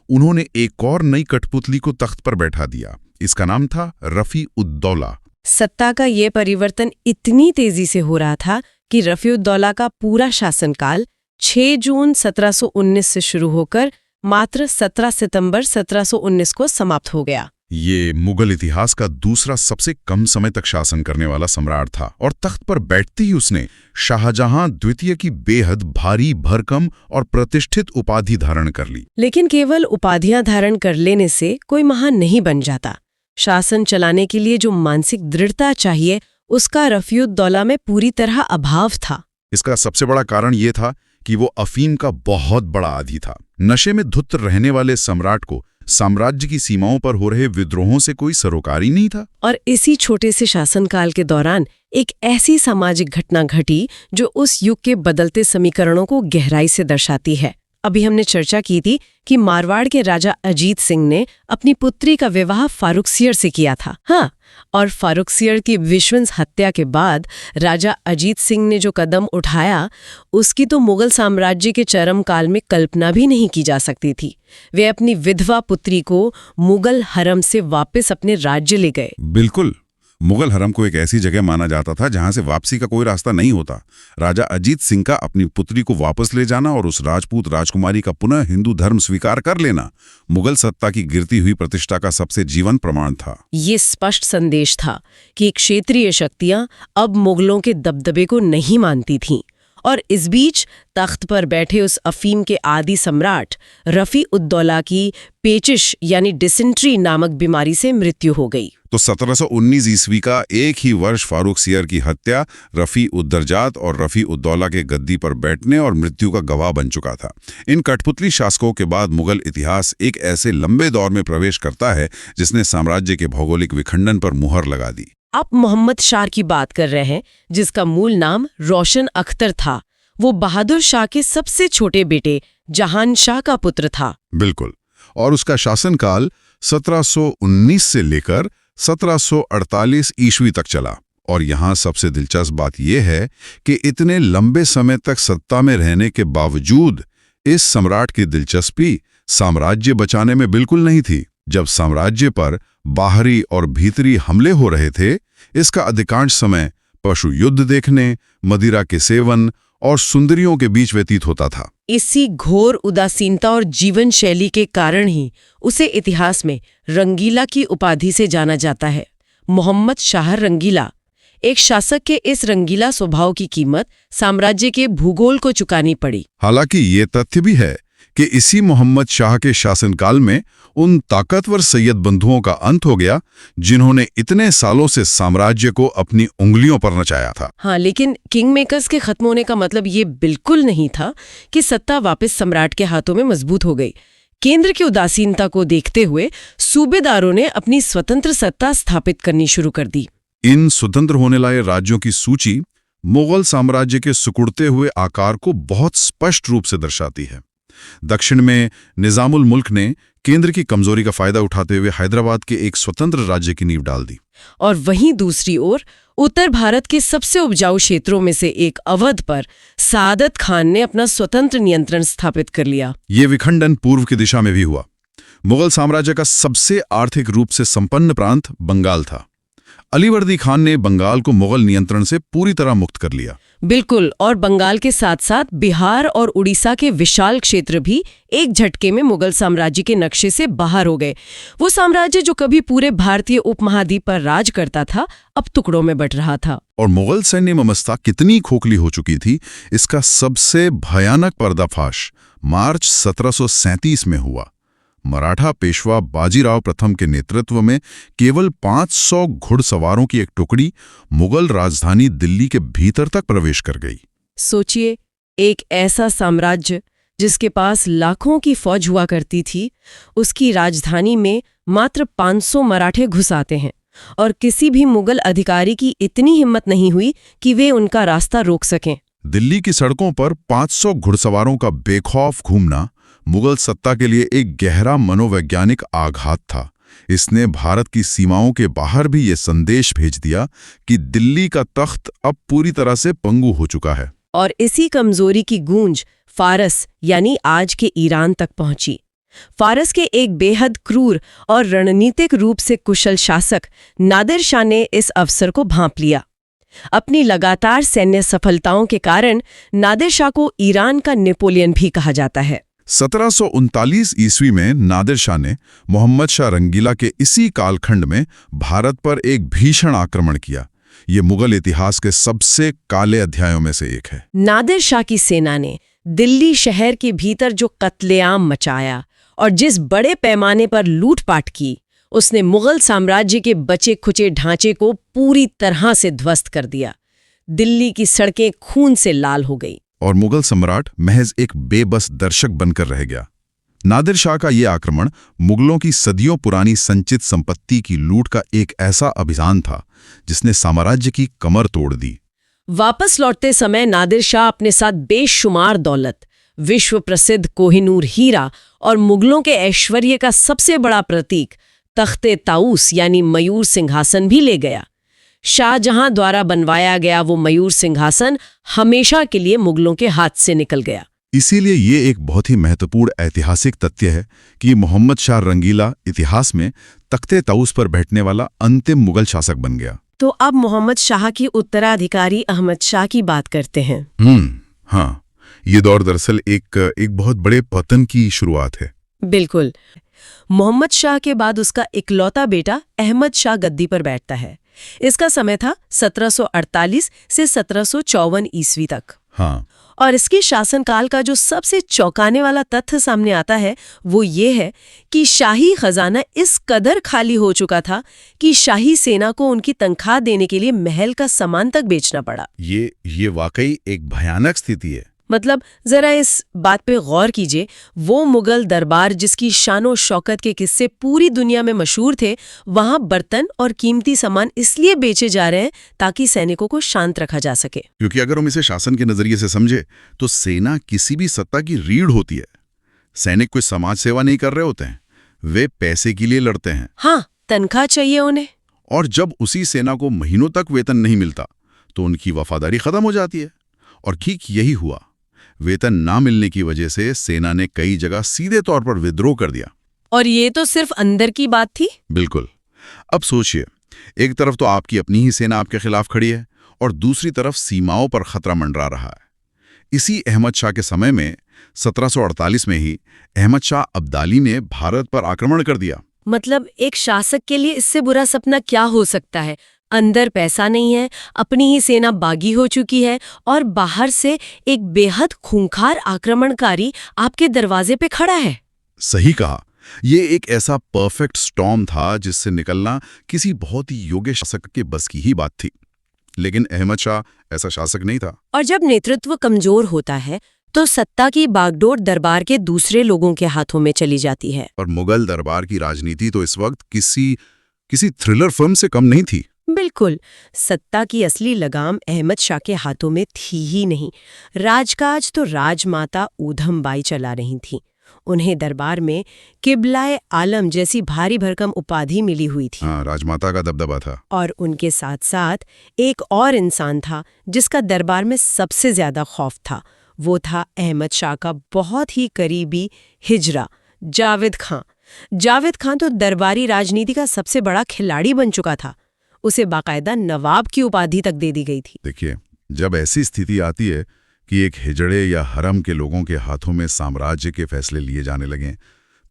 उन्होंने एक और नई कठपुतली को तख्त पर बैठा दिया। इसका नाम था रफी-उद-दौला। सत्ता का ये परिवर्तन इतनी तेजी से हो रहा था कि रफी-उद-दौला का पूरा शासनकाल 6 जून 1719 से शुरू होकर मात्र 17 सितंबर 1719 को समाप्त हो गया। ये मुगल इतिहास का दूसरा सबसे कम समय तक शासन करने वाला सम्राट था और तख्त पर बैठते ही उसने शाहजहां द्वितीय की बेहद भारी भरकम और प्रतिष्ठित उपाधि धारण कर ली। लेकिन केवल उपाधियां धारण कर लेने से कोई महान नहीं बन जाता। शासन चलाने के लिए जो मानसिक दृढ़ता चाहिए उसका रफी-उद-दौला में पूरी तरह अभाव था। इसका सबसे बड़ा कारण ये था कि वो अफीम का बहुत बड़ा आदी था। नशे में धुत रहने वाले सम्राट को साम्राज्य की सीमाओं पर हो रहे विद्रोहों से कोई सरोकार ही नहीं था। और इसी छोटे से शासनकाल के दौरान एक ऐसी सामाजिक घटना घटी जो उस युग के बदलते समीकरणों को गहराई से दर्शाती है। अभी हमने चर्चा की थी कि मारवाड़ के राजा अजीत सिंह ने अपनी पुत्री का विवाह फारुखशियर से किया था। हाँ, और फारुखशियर की विश्वंस हत्या के बाद राजा अजीत सिंह ने जो कदम उठाया उसकी तो मुगल साम्राज्य के चरम काल में कल्पना भी नहीं की जा सकती थी। वे अपनी विधवा पुत्री को मुगल हरम से वापस अपने राज्य ले गए। बिल्कुल, मुगल हरम को एक ऐसी जगह माना जाता था जहां से वापसी का कोई रास्ता नहीं होता। राजा अजीत सिंह का अपनी पुत्री को वापस ले जाना और उस राजपूत राजकुमारी का पुनः हिंदू धर्म स्वीकार कर लेना मुगल सत्ता की गिरती हुई प्रतिष्ठा का सबसे जीवंत प्रमाण था। ये स्पष्ट संदेश था कि क्षेत्रीय शक्तियां अब मुगलों के दबदबे को नहीं मानती थीं। और इस बीच तख्त पर बैठे उस अफीम के आदि सम्राट रफी-उद-दौला की पेचिश यानी डिसेंट्री नामक बीमारी से मृत्यु हो गई। तो 1719 ईस्वी का एक ही वर्ष फारूक सियर की हत्या रफ़ी उद्दरजात और रफ़ी उद्दौला के गद्दी पर बैठने और मृत्यु का गवाह बन चुका था। इन कठपुतली शासकों के बाद मुगल इतिहास एक ऐसे लंबे दौर में प्रवेश करता है जिसने साम्राज्य के भौगोलिक विखंडन पर मुहर लगा दी। आप मोहम्मद शाह की बात कर रहे हैं, जिसका मूल नाम रोशन अख्तर था। वो बहादुर शाह के सबसे छोटे बेटे जहान शाह का पुत्र था। बिल्कुल। और उसका शासनकाल 1719 से लेकर 1748 ईस्वी तक चला। और यहाँ सबसे दिलचस्प बात यह है कि इतने लंबे समय तक सत्ता में रहने के बावजूद इस सम्राट की दिलचस्पी साम्राज्य बचाने में बिल्कुल नहीं थी। जब साम्राज्य पर बाहरी और भीतरी हमले हो रहे थे, इसका अधिकांश समय पशु युद्ध देखने, मदिरा के सेवन और सुंदरियों के बीच व्यतीत होता था। इसी घोर उदासीनता और जीवन शैली के कारण ही उसे इतिहास में रंगीला की उपाधि से जाना जाता है। मोहम्मद शाह रंगीला। एक शासक के इस रंगीला स्वभाव की कीमत साम्राज्य के भूगोल को चुकानी पड़ी। हालांकि ये तथ्य भी है कि इसी मोहम्मद शाह के शासनकाल में उन ताकतवर सैयद बंधुओं का अंत हो गया जिन्होंने इतने सालों से साम्राज्य को अपनी उंगलियों पर नचाया था। हाँ, लेकिन किंग मेकर्स के खत्म होने का मतलब ये बिल्कुल नहीं था कि सत्ता वापस सम्राट के हाथों में मजबूत हो गई। केंद्र की उदासीनता को देखते हुए सूबेदारों ने अपनी स्वतंत्र सत्ता स्थापित करनी शुरू कर दी। इन स्वतंत्र होने लाए राज्यों की सूची मुगल साम्राज्य के सिकुड़ते हुए आकार को बहुत स्पष्ट रूप से दर्शाती है। दक्षिण में निजामुल मुल्क ने केंद्र की कमजोरी का फायदा उठाते हुए हैदराबाद के एक स्वतंत्र राज्य की नींव डाल दी। और वहीं दूसरी ओर उत्तर भारत के सबसे उपजाऊ क्षेत्रों में से एक अवध पर सादत खान ने अपना स्वतंत्र नियंत्रण स्थापित कर लिया। ये विखंडन पूर्व की दिशा में भी हुआ। मुगल साम्राज्य का सबसे आर्थिक रूप से संपन्न प्रांत बंगाल था। अलीवर्दी खान ने बंगाल को मुगल नियंत्रण से पूरी तरह मुक्त कर लिया। बिल्कुल। और बंगाल के साथ साथ बिहार और उड़ीसा के विशाल क्षेत्र भी एक झटके में मुगल साम्राज्य के नक्शे से बाहर हो गए। वो साम्राज्य जो कभी पूरे भारतीय उपमहाद्वीप पर राज करता था, अब टुकड़ों में बंट रहा था। और मुगल सैन्य व्यवस्था कितनी खोखली हो चुकी थी, इसका सबसे भयानक पर्दाफाश मार्च 1737 में हुआ। मराठा पेशवा बाजीराव प्रथम के नेतृत्व में केवल 500 घुड़सवारों की एक टुकड़ी मुगल राजधानी दिल्ली के भीतर तक प्रवेश कर गई। सोचिए, एक ऐसा साम्राज्य जिसके पास लाखों की फौज हुआ करती थी, उसकी राजधानी में मात्र 500 मराठे घुस आते हैं और किसी भी मुगल अधिकारी की इतनी हिम्मत नहीं हुई कि वे उनका रास्ता रोक सकें। दिल्ली की सड़कों पर 500 घुड़सवारों का बेखौफ घूमना मुगल सत्ता के लिए एक गहरा मनोवैज्ञानिक आघात था। इसने भारत की सीमाओं के बाहर भी ये संदेश भेज दिया कि दिल्ली का तख्त अब पूरी तरह से पंगु हो चुका है। और इसी कमजोरी की गूंज फारस यानी आज के ईरान तक पहुंची। फारस के एक बेहद क्रूर और रणनीतिक रूप से कुशल शासक नादिर शाह ने इस अवसर को भांप लिया। अपनी लगातार सैन्य सफलताओं के कारण नादिर शाह को ईरान का नेपोलियन भी कहा जाता है। 1739 ईस्वी में नादिर शाह ने मोहम्मद शाह रंगीला के इसी कालखंड में भारत पर एक भीषण आक्रमण किया। ये मुगल इतिहास के सबसे काले अध्यायों में से एक है। नादिर शाह की सेना ने दिल्ली शहर के भीतर जो कत्लेआम मचाया और जिस बड़े पैमाने पर लूटपाट की, उसने मुगल साम्राज्य के बचे खुचे ढांचे को पूरी तरह से ध्वस्त कर दिया। दिल्ली की सड़कें खून से लाल हो गई और मुगल सम्राट महज एक बेबस दर्शक बनकर रह गया। नादिर शाह का यह आक्रमण मुगलों की सदियों पुरानी संचित संपत्ति की लूट का एक ऐसा अभियान था जिसने साम्राज्य की कमर तोड़ दी। वापस लौटते समय नादिर शाह अपने साथ बेशुमार दौलत, विश्व प्रसिद्ध कोहिनूर हीरा और मुगलों के ऐश्वर्य का सबसे बड़ा प्रतीक तख्ते ताऊस यानी मयूर सिंहासन भी ले गया। शाहजहां द्वारा बनवाया गया वो मयूर सिंहासन हमेशा के लिए मुगलों के हाथ से निकल गया। इसीलिए ये एक बहुत ही महत्वपूर्ण ऐतिहासिक तथ्य है कि मोहम्मद शाह रंगीला इतिहास में तख्ते ताऊस पर बैठने वाला अंतिम मुगल शासक बन गया। तो अब मोहम्मद शाह की उत्तराधिकारी अहमद शाह की बात करते हैं। हाँ, ये दौर दरअसल एक बहुत बड़े पतन की शुरुआत है। बिल्कुल। मोहम्मद शाह के बाद उसका इकलौता बेटा अहमद शाह गद्दी पर बैठता है। इसका समय था 1748 से 1754 ईस्वी तक। हाँ, और इसके शासनकाल का जो सबसे चौंकाने वाला तथ्य सामने आता है वो ये है कि शाही खजाना इस कदर खाली हो चुका था कि शाही सेना को उनकी तनख्वाह देने के लिए महल का सामान तक बेचना पड़ा। ये वाकई एक भयानक स्थिति है। मतलब जरा इस बात पे गौर कीजिए, वो मुगल दरबार जिसकी शानो शौकत के किस्से पूरी दुनिया में मशहूर थे, वहां बर्तन और कीमती सामान इसलिए बेचे जा रहे हैं ताकि सैनिकों को शांत रखा जा सके। क्योंकि अगर हम इसे शासन के नजरिए से समझे तो सेना किसी भी सत्ता की रीढ़ होती है। सैनिक कोई समाज सेवा नहीं कर रहे होते हैं, वे पैसे के लिए लड़ते हैं। हाँ, तनख्वाह चाहिए उन्हें। और जब उसी सेना को महीनों तक वेतन नहीं मिलता तो उनकी वफादारी खत्म हो जाती है। और ठीक यही हुआ। वेतन ना मिलने की वजह से सेना ने कई जगह सीधे तौर पर विद्रोह कर दिया। और ये तो सिर्फ अंदर की बात थी। बिल्कुल। अब सोचिए, एक तरफ तो आपकी अपनी ही सेना आपके खिलाफ खड़ी है और दूसरी तरफ सीमाओं पर खतरा मंडरा रहा है। इसी अहमद शाह के समय में 1748 में ही अहमद शाह अब्दाली ने भारत पर आक्रमण कर दिया। मतलब एक शासक के लिए इससे बुरा सपना क्या हो सकता है? अंदर पैसा नहीं है, अपनी ही सेना बागी हो चुकी है और बाहर से एक बेहद खूंखार आक्रमणकारी आपके दरवाजे पे खड़ा है। सही कहा। ये एक ऐसा परफेक्ट स्टॉर्म था जिससे निकलना किसी बहुत ही योग्य शासक के बस की ही बात थी। लेकिन अहमद शाह ऐसा शासक नहीं था। और जब नेतृत्व कमजोर होता है तो सत्ता की बागडोर दरबार के दूसरे लोगों के हाथों में चली जाती है। और मुगल दरबार की राजनीति तो इस वक्त किसी थ्रिलर फिल्म से कम नहीं थी। बिल्कुल। सत्ता की असली लगाम अहमद शाह के हाथों में थी ही नहीं। राजकाज तो राजमाता ऊधम बाई चला रही थी। उन्हें दरबार में किबलाए आलम जैसी भारी भरकम उपाधि मिली हुई थी। हाँ, राजमाता का दबदबा था। और उनके साथ साथ एक और इंसान था जिसका दरबार में सबसे ज्यादा खौफ था। वो था अहमद शाह का बहुत ही करीबी हिजरा जावेद खां। जावेद खां तो दरबारी राजनीति का सबसे बड़ा खिलाड़ी बन चुका था। उसे बाकायदा नवाब की उपाधि तक दे दी गई थी। देखिए, जब ऐसी स्थिति आती है कि एक हिजड़े या हरम के लोगों के हाथों में साम्राज्य के फैसले लिए जाने लगें,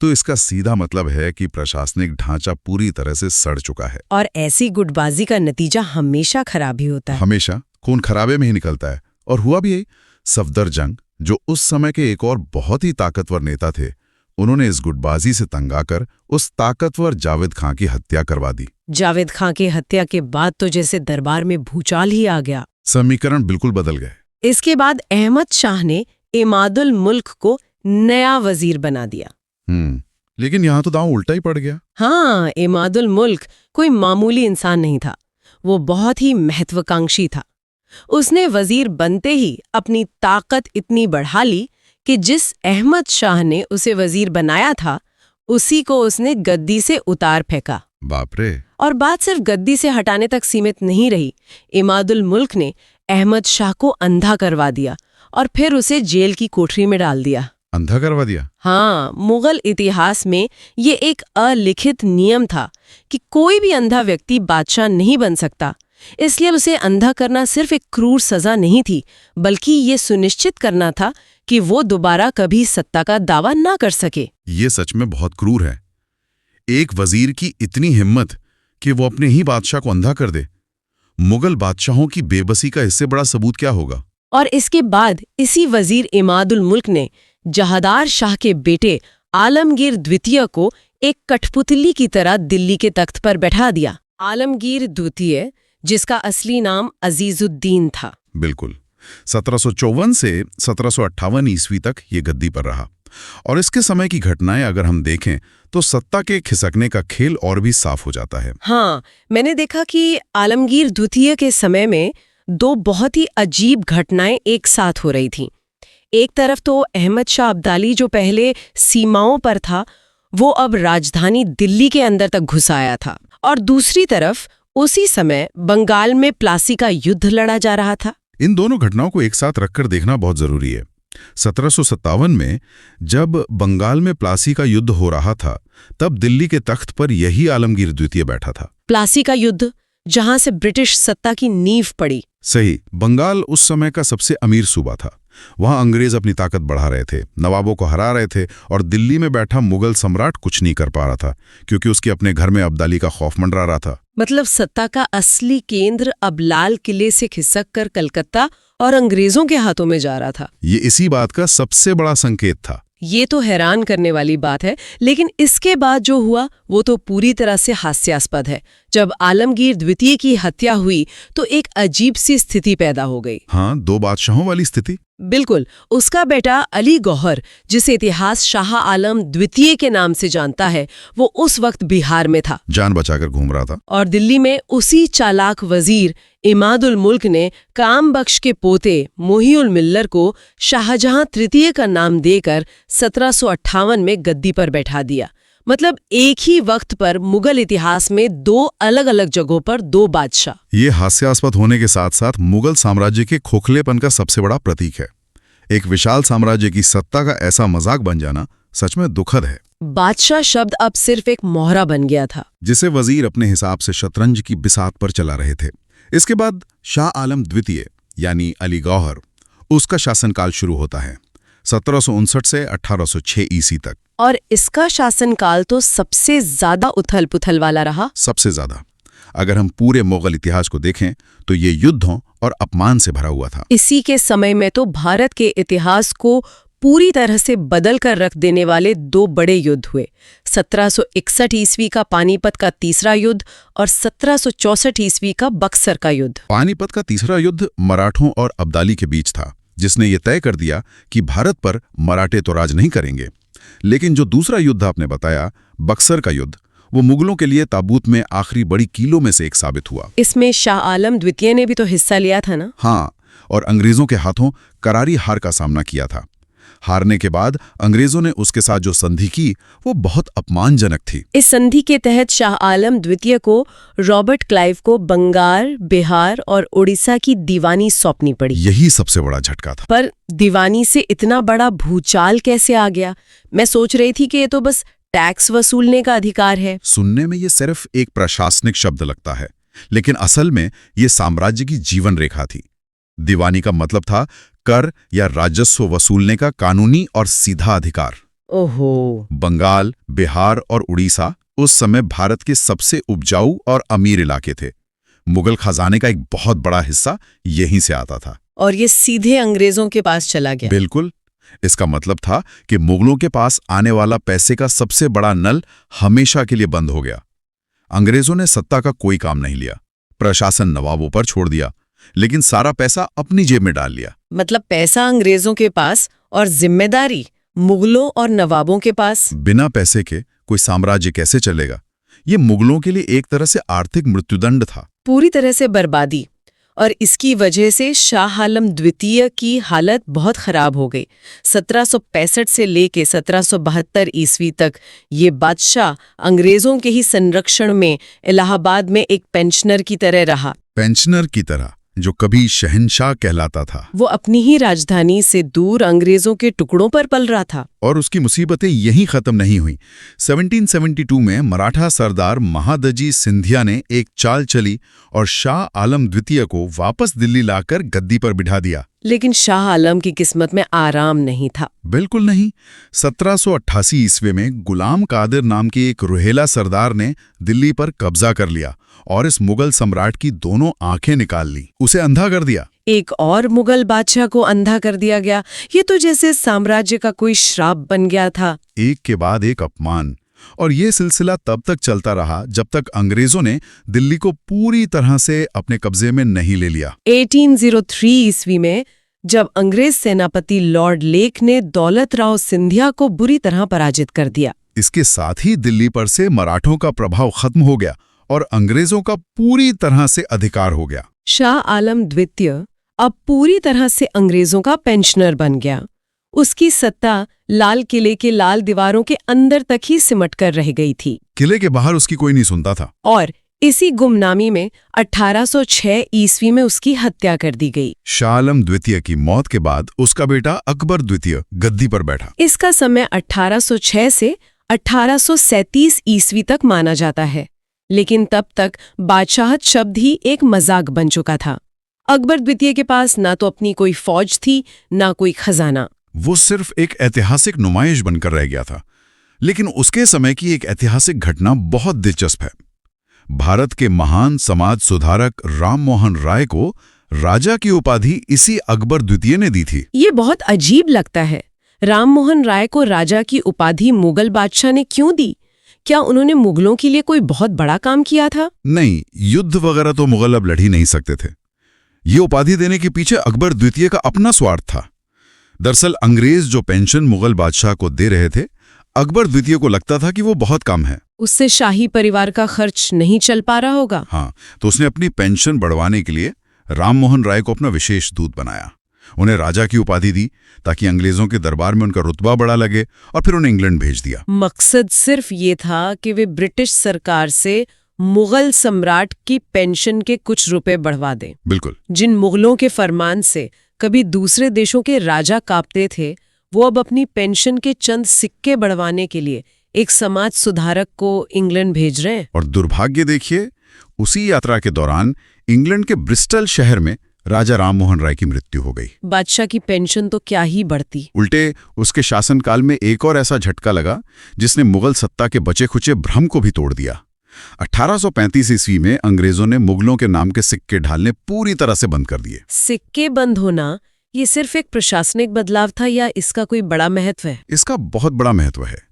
तो इसका सीधा मतलब है कि प्रशासनिक ढांचा पूरी तरह से सड़ चुका है। और ऐसी गुटबाजी का नतीजा हमेशा खराब ही होता है। हमेशा खून खराबे में ही निकलता है। और हुआ भी यही। सफदरजंग, जो उस समय के एक और बहुत ही ताकतवर नेता थे, उन्होंने इस गुटबाजी से तंग आकर उस ताकतवर जावेद खां की हत्या करवा दी। जावेद खां की हत्या के बाद तो जैसे दरबार में भूचाल ही आ गया। समीकरण बिल्कुल बदल गए। इसके बाद अहमद शाह ने इमादुल मुल्क को नया वजीर बना दिया। लेकिन यहाँ तो दांव उल्टा ही पड़ गया। हाँ, इमादुल मुल्क कोई मामूली इंसान नहीं था। वो बहुत ही महत्वाकांक्षी था। उसने वजीर बनते ही अपनी ताकत इतनी बढ़ा ली कि जिस अहमद शाह ने उसे वजीर बनाया था, उसी को उसने गद्दी से उतार फेंका। बाप रे। और बात सिर्फ गद्दी से हटाने तक सीमित नहीं रही। इमादुल मुल्क ने अहमद शाह को अंधा करवा दिया और फिर उसे जेल की कोठरी में डाल दिया। अंधा करवा दिया? हाँ, मुगल इतिहास में ये एक अलिखित नियम था कि कोई भी अंधा व्यक्ति बादशाह नहीं बन सकता। इसलिए उसे अंधा करना सिर्फ एक क्रूर सजा नहीं थी, बल्कि ये सुनिश्चित करना था कि वो दोबारा कभी सत्ता का दावा ना कर सके। ये सच में बहुत क्रूर है। एक वजीर की इतनी हिम्मत कि वो अपने ही बादशाह को अंधा कर दे। मुगल बादशाहों की बेबसी का इससे बड़ा सबूत क्या होगा? और इसके बाद इसी वजीर इमादुल मुल्क ने जहादार शाह के बेटे आलमगीर द्वितीय को एक कठपुतली की तरह दिल्ली के तख्त पर बैठा दिया। आलमगीर द्वितीय, जिसका असली नाम अजीजुद्दीन था। बिल्कुल। 1754 से 1758 ईस्वी तक ये गद्दी पर रहा। और इसके समय की घटनाएं अगर हम देखें तो सत्ता के खिसकने का खेल और भी साफ हो जाता है। हाँ, मैंने देखा कि आलमगीर द्वितीय के समय में दो बहुत ही अजीब घटनाएं एक साथ हो रही थीं। एक तरफ तो अहमद शाह अब्दाली, जो पहले सीमाओं पर था, वो अब राजधानी दिल्ली के अंदर तक घुस आया था। और दूसरी तरफ उसी समय बंगाल में प्लासी का युद्ध लड़ा जा रहा था। इन दोनों घटनाओं को एक साथ रखकर देखना बहुत जरूरी है। 1757 में जब बंगाल में प्लासी का युद्ध हो रहा था, तब दिल्ली के तख्त पर यही आलमगीर द्वितीय बैठा था। प्लासी का युद्ध, जहां से ब्रिटिश सत्ता की नींव पड़ी। सही। बंगाल उस समय का सबसे अमीर सूबा था। वहां अंग्रेज अपनी ताकत बढ़ा रहे थे, नवाबों को हरा रहे थे, और दिल्ली में बैठा मुगल सम्राट कुछ नहीं कर पा रहा था, क्योंकि उसके अपने घर में अब्दाली का खौफ मंडरा रहा था। मतलब सत्ता का असली केंद्र अब लाल किले से खिसक कर कलकत्ता और अंग्रेजों के हाथों में जा रहा था। ये इसी बात का सबसे बड़ा संकेत था। ये तो हैरान करने वाली बात है, लेकिन इसके बाद जो हुआ वो तो पूरी तरह से हास्यास्पद है। जब आलमगीर द्वितीय की हत्या हुई तो एक अजीब सी स्थिति पैदा हो गई। हाँ, दो बादशाहों वाली स्थिति। बिल्कुल। उसका बेटा अली गौहर, जिसे इतिहास शाह आलम द्वितीय के नाम से जानता है, वो उस वक्त बिहार में था, जान बचाकर घूम रहा था। और दिल्ली में उसी चालाक वजीर इमादुल मुल्क ने काम बख्श के पोते मोहिउल मिल्लर को शाहजहां तृतीय का नाम देकर 1758 में गद्दी पर बैठा दिया। मतलब एक ही वक्त पर मुगल इतिहास में दो अलग अलग जगहों पर दो बादशाह। ये हास्यास्पद होने के साथ साथ मुगल साम्राज्य के खोखलेपन का सबसे बड़ा प्रतीक है। एक विशाल साम्राज्य की सत्ता का ऐसा मजाक बन जाना सच में दुखद है। बादशाह शब्द अब सिर्फ एक मोहरा बन गया था, जिसे वजीर अपने हिसाब से शतरंज की बिसात पर चला रहे थे। इसके बाद शाह आलम द्वितीय यानी अली गौहर, उसका शासनकाल शुरू होता है 1759 से 1806 ईस्वी तक। और इसका शासनकाल तो सबसे ज्यादा उथल-पुथल वाला रहा। सबसे ज्यादा। अगर हम पूरे मुगल इतिहास को देखें तो ये युद्धों और अपमान से भरा हुआ था। इसी के समय में तो भारत के इतिहास को पूरी तरह से बदल कर रख देने वाले दो बड़े युद्ध हुए। 1761 ईस्वी का पानीपत का तीसरा युद्ध और 1764 ईस्वी का बक्सर का युद्ध। पानीपत का तीसरा युद्ध मराठों और अब्दाली के बीच था, जिसने ये तय कर दिया कि भारत पर मराठे तो राज नहीं करेंगे। लेकिन जो दूसरा युद्ध आपने बताया, बक्सर का युद्ध, वो मुगलों के लिए ताबूत में आखिरी बड़ी कीलों में से एक साबित हुआ। इसमें शाह आलम द्वितीय ने भी तो हिस्सा लिया था ना? हाँ, और अंग्रेजों के हाथों करारी हार का सामना किया था। हारने के बाद अंग्रेजों ने उसके साथ जो संधि की वो बहुत अपमानजनक थी। इस संधि के तहत शाह आलम द्वितीय को रॉबर्ट क्लाइव को बंगाल, बिहार और उड़ीसा की दीवानी सौंपनी पड़ी। यही सबसे बड़ा झटका था। पर दीवानी से इतना बड़ा भूचाल कैसे आ गया? मैं सोच रही थी कि ये तो बस टैक्स वसूलने का अधिकार है। सुनने में ये सिर्फ एक प्रशासनिक शब्द लगता है, लेकिन असल में ये साम्राज्य की जीवन रेखा थी। दीवानी का मतलब था कर या राजस्व वसूलने का कानूनी और सीधा अधिकार। ओहो। बंगाल, बिहार और उड़ीसा उस समय भारत के सबसे उपजाऊ और अमीर इलाके थे। मुगल खजाने का एक बहुत बड़ा हिस्सा यहीं से आता था। और ये सीधे अंग्रेजों के पास चला गया। बिल्कुल। इसका मतलब था कि मुगलों के पास आने वाला पैसे का सबसे बड़ा नल हमेशा के लिए बंद हो गया। अंग्रेजों ने सत्ता का कोई काम नहीं लिया, प्रशासन नवाबों पर छोड़ दिया, लेकिन सारा पैसा अपनी जेब में डाल लिया। मतलब पैसा अंग्रेजों के पास और जिम्मेदारी मुगलों और नवाबों के पास। बिना पैसे के कोई साम्राज्य कैसे चलेगा? ये मुगलों के लिए एक तरह से आर्थिक मृत्युदंड था। पूरी तरह से बर्बादी। और इसकी वजह से शाह आलम द्वितीय की हालत बहुत खराब हो गई। 1765 से लेके 1772 ईस्वी तक ये बादशाह अंग्रेजों के ही संरक्षण में इलाहाबाद में एक पेंशनर की तरह रहा। पेंशनर की तरह, जो कभी शहंशाह कहलाता था। वो अपनी ही राजधानी से दूर अंग्रेजों के टुकड़ों पर पल रहा था। और उसकी मुसीबतें यहीं खत्म नहीं हुई। 1772 में मराठा सरदार महादजी सिंधिया ने एक चाल चली और शाह आलम द्वितीय को वापस दिल्ली लाकर गद्दी पर बिठा दिया। लेकिन शाह आलम की किस्मत में आराम नहीं था। बिल्कुल नहीं। 1788 ईस्वी में गुलाम कादिर नाम के एक रुहेला सरदार ने दिल्ली पर कब्जा कर लिया और इस मुगल सम्राट की दोनों आंखें निकाल ली, उसे अंधा कर दिया। एक और मुगल बादशाह को अंधा कर दिया गया। ये तो जैसे साम्राज्य का कोई श्राप बन गया था। एक के बाद एक अपमान। और ये सिलसिला तब तक चलता रहा जब तक अंग्रेजों ने दिल्ली को पूरी तरह से अपने कब्जे में नहीं ले लिया। 1803 ईस्वी में जब अंग्रेज सेनापति लॉर्ड लेक ने दौलत राव सिंधिया को बुरी तरह पराजित कर दिया। इसके साथ ही दिल्ली पर से मराठों का प्रभाव खत्म हो गया और अंग्रेजों का पूरी तरह से अधिकार हो गया। शाह आलम द्वितीय अब पूरी तरह से अंग्रेजों का पेंशनर बन गया। उसकी सत्ता लाल किले के लाल दीवारों के अंदर तक ही सिमट कर रह गई थी। किले के बाहर उसकी कोई नहीं सुनता था। और इसी गुमनामी में 1806 ईस्वी में उसकी हत्या कर दी गई। शाह आलम द्वितीय की मौत के बाद उसका बेटा अकबर द्वितीय गद्दी पर बैठा। इसका समय 1806 से 1837 ईस्वी तक माना जाता है। लेकिन तब तक बादशाहत शब्द ही एक मजाक बन चुका था। अकबर द्वितीय के पास ना तो अपनी कोई फौज थी, ना कोई खजाना। वो सिर्फ एक ऐतिहासिक नुमाइश बनकर रह गया था। लेकिन उसके समय की एक ऐतिहासिक घटना बहुत दिलचस्प है। भारत के महान समाज सुधारक राम मोहन राय को राजा की उपाधि इसी अकबर द्वितीय ने दी थी। ये बहुत अजीब लगता है। राम मोहन राय को राजा की उपाधि मुगल बादशाह ने क्यों दी? क्या उन्होंने मुगलों के लिए कोई बहुत बड़ा काम किया था? नहीं, युद्ध वगैरह तो मुगल अब लड़ ही नहीं सकते थे। ये उपाधि देने के पीछे अकबर द्वितीय का अपना स्वार्थ था। दरअसल अंग्रेज जो पेंशन मुगल बादशाह को दे रहे थे, अकबर द्वितीय को लगता था कि वो बहुत कम है। उससे शाही परिवार का खर्च नहीं चल पा रहा होगा। हाँ, तो उसने अपनी पेंशन बढ़वाने के लिए राम मोहन राय को अपना विशेष दूत बनाया। उन्हें राजा की उपाधि दी ताकि अंग्रेजों के दरबार में उनका रुतबा बड़ा लगे, और फिर उन्हें इंग्लैंड भेज दिया। मकसद सिर्फ ये था कि वे ब्रिटिश सरकार से मुगल सम्राट की पेंशन के कुछ रुपए बढ़वा दें। बिल्कुल। जिन मुगलों के फरमान से कभी दूसरे देशों के राजा कांपते थे, वो अब अपनी पेंशन के चंद सिक्के बढ़वाने के लिए एक समाज सुधारक को इंग्लैंड भेज रहे हैं। और दुर्भाग्य देखिए, उसी यात्रा के दौरान इंग्लैंड के ब्रिस्टल शहर में राजा राम मोहन राय की मृत्यु हो गई। बादशाह की पेंशन तो क्या ही बढ़ती, उल्टे उसके शासनकाल में एक और ऐसा झटका लगा जिसने मुगल सत्ता के बचे खुचे भ्रम को भी तोड़ दिया। 1835 ईस्वी में अंग्रेजों ने मुगलों के नाम के सिक्के ढालने पूरी तरह से बंद कर दिए। सिक्के बंद होना ये सिर्फ एक प्रशासनिक बदलाव था या इसका कोई बड़ा महत्व है? इसका बहुत बड़ा महत्व है।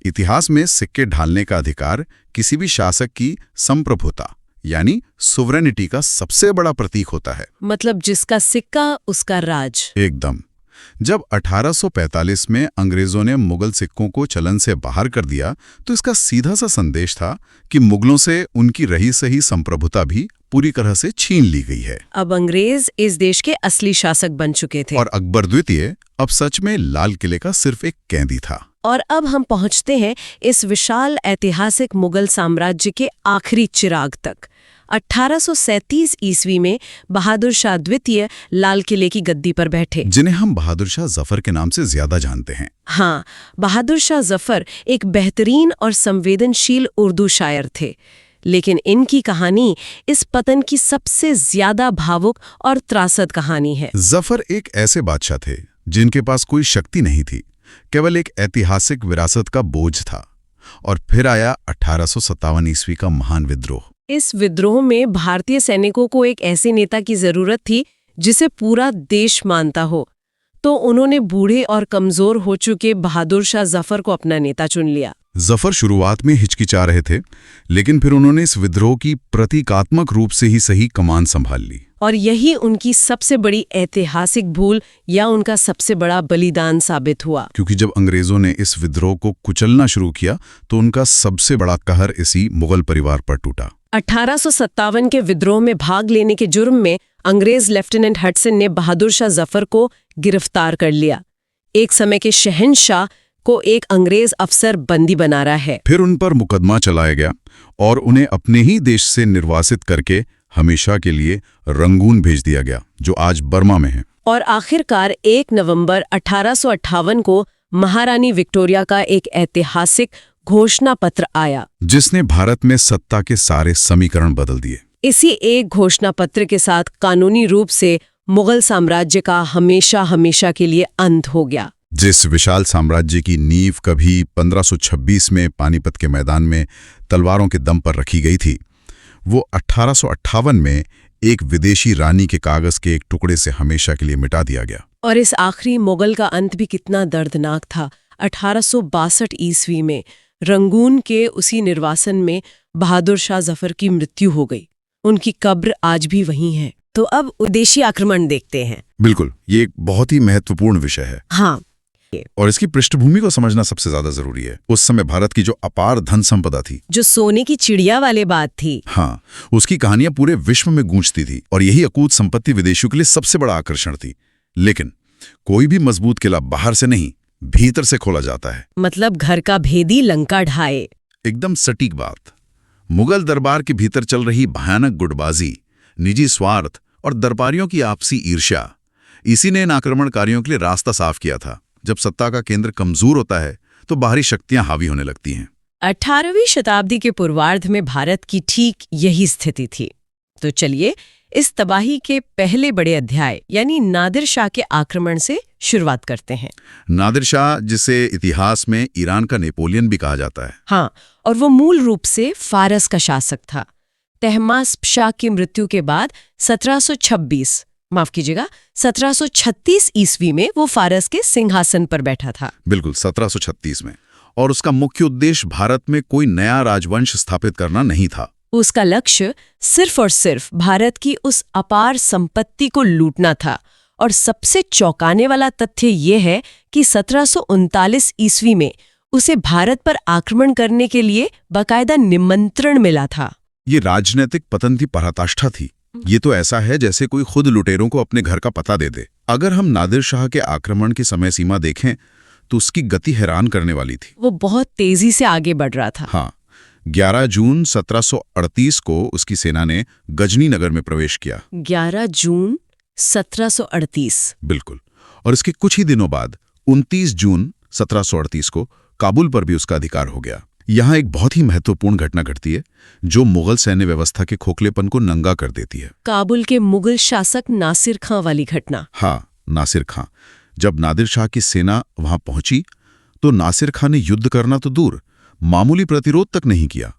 इतिहास में सिक्के ढालने का अधिकार किसी भी शासक की संप्रभुता यानी सोवरेनिटी का सबसे बड़ा प्रतीक होता है। मतलब जिसका सिक्का उसका राज। एकदम। जब 1845 में अंग्रेजों ने मुगल सिक्कों को चलन से बाहर कर दिया, तो इसका सीधा सा संदेश था कि मुगलों से उनकी रही सही संप्रभुता भी पूरी तरह से छीन ली गई है। अब अंग्रेज इस देश के असली शासक बन चुके थे। और अकबर द्वितीय अब सच में लाल किले का सिर्फ एक कैदी था। और अब हम पहुंचते हैं इस विशाल ऐतिहासिक मुगल साम्राज्य के आखिरी चिराग तक। 1837 ईस्वी में बहादुर शाह द्वितीय लाल किले की गद्दी पर बैठे, जिन्हें हम बहादुर शाह जफर के नाम से ज्यादा जानते हैं। हाँ, बहादुर शाह जफर एक बेहतरीन और संवेदनशील उर्दू शायर थे, लेकिन इनकी कहानी इस पतन की सबसे ज्यादा भावुक और त्रासद कहानी है। जफर एक ऐसे बादशाह थे जिनके पास कोई शक्ति नहीं थी, केवल एक ऐतिहासिक विरासत का बोझ था। और फिर आया 1857 ईस्वी का महान विद्रोह। इस विद्रोह में भारतीय सैनिकों को एक ऐसे नेता की जरूरत थी जिसे पूरा देश मानता हो, तो उन्होंने बूढ़े और कमजोर हो चुके बहादुर शाह जफर को अपना नेता चुन लिया। जफर शुरुआत में हिचकिचा रहे थे, लेकिन फिर उन्होंने इस विद्रोह की प्रतीकात्मक रूप से ही सही कमान संभाल ली। और यही उनकी सबसे बड़ी ऐतिहासिक भूल या उनका सबसे बड़ा बलिदान साबित हुआ। क्योंकि जब अंग्रेजों ने इस विद्रोह को कुचलना शुरू किया, तो उनका सबसे बड़ा कहर इसी मुगल परिवार पर टूटा। 1857 के विद्रोह में भाग लेने के जुर्म में अंग्रेज लेफ्टिनेंट हडसन ने बहादुर शाह जफर को गिरफ्तार कर लिया। एक समय के शहंशाह को एक अंग्रेज अफसर बंदी बना रहा है। फिर उन पर मुकदमा चलाया गया और उन्हें अपने ही देश से निर्वासित करके हमेशा के लिए रंगून भेज दिया गया, जो आज बर्मा में है। और आखिरकार 1 नवंबर 1858 को महारानी विक्टोरिया का एक ऐतिहासिक घोषणा पत्र आया, जिसने भारत में सत्ता के सारे समीकरण बदल दिए। इसी एक घोषणा पत्र के साथ कानूनी रूप से मुगल साम्राज्य का हमेशा हमेशा के लिए अंत हो गया। जिस विशाल साम्राज्य की नींव कभी 1526 में पानीपत के मैदान में तलवारों के दम पर रखी गई थी, वो 1858 में एक विदेशी रानी के कागज के एक टुकड़े से हमेशा के लिए मिटा दिया गया। और इस आखिरी मुगल का अंत भी कितना दर्दनाक था। 1862 ईस्वी में रंगून के उसी निर्वासन में बहादुर शाह जफर की मृत्यु हो गई। उनकी कब्र आज भी वहीं है। तो अब विदेशी आक्रमण देखते हैं। बिल्कुल, ये एक बहुत ही महत्वपूर्ण विषय है। हाँ, और इसकी पृष्ठभूमि को समझना सबसे ज्यादा जरूरी है। उस समय भारत की जो अपार धन संपदा थी, जो सोने की चिड़िया वाले बात थी, हाँ, उसकी कहानियां पूरे विश्व में गूंजती थी। और यही अकूत संपत्ति विदेशियों के लिए सबसे बड़ा आकर्षण थी। लेकिन कोई भी मजबूत किला बाहर से नहीं, भीतर से खोला जाता है। मतलब घर का भेदी लंका ढाए। एकदम सटीक बात। मुगल दरबार के भीतर चल रही भयानक गुटबाजी, निजी स्वार्थ और दरबारियों की आपसी ईर्ष्या, इसी ने इन आक्रमणकारियों के लिए रास्ता साफ किया था। जब सत्ता का केंद्र कमजोर होता है, तो बाहरी शक्तियां हावी होने लगती हैं। 18वीं शताब्दी के पूर्वार्ध में भारत की ठीक यही स्थिति थी। तो चलिए इस तबाही के पहले बड़े अध्याय यानी नादिर शाह के आक्रमण से शुरुआत करते हैं। नादिर शाह, जिसे इतिहास में ईरान का नेपोलियन भी कहा जाता है। हाँ, और वो मूल रूप से फारस का शासक था। तहमास्प शाह की मृत्यु के बाद 1726 माफ कीजिएगा 1736 ईस्वी में वो फारस के सिंहासन पर बैठा था। बिल्कुल 1736 में। और उसका मुख्य उद्देश्य भारत में कोई नया राजवंश स्थापित करना नहीं था। उसका लक्ष्य सिर्फ और सिर्फ भारत की उस अपार संपत्ति को लूटना था। और सबसे चौंकाने वाला तथ्य ये है कि 1739 ईस्वी में उसे भारत पर आक्रमण करने के लिए बाकायदा निमंत्रण मिला था। ये राजनीतिक पतन की पराकाष्ठा थी। ये तो ऐसा है जैसे कोई खुद लुटेरों को अपने घर का पता दे दे। अगर हम नादिर शाह के आक्रमण की समय सीमा देखें तो उसकी गति हैरान करने वाली थी। वो बहुत तेजी से आगे बढ़ रहा था। हाँ, 11 जून 1738 को उसकी सेना ने गजनी नगर में प्रवेश किया। 11 जून 1738। बिल्कुल। और इसके कुछ ही दिनों बाद 29 जून 1738 को काबुल पर भी उसका अधिकार हो गया। यहाँ एक बहुत ही महत्वपूर्ण घटना घटती है जो मुगल सैन्य व्यवस्था के खोखलेपन को नंगा कर देती है। काबुल के मुगल शासक नासिर खां वाली घटना। हाँ, नासिर खां। जब नादिर शाह की सेना वहां पहुंची तो नासिर खां ने युद्ध करना तो दूर, मामूली प्रतिरोध तक नहीं किया।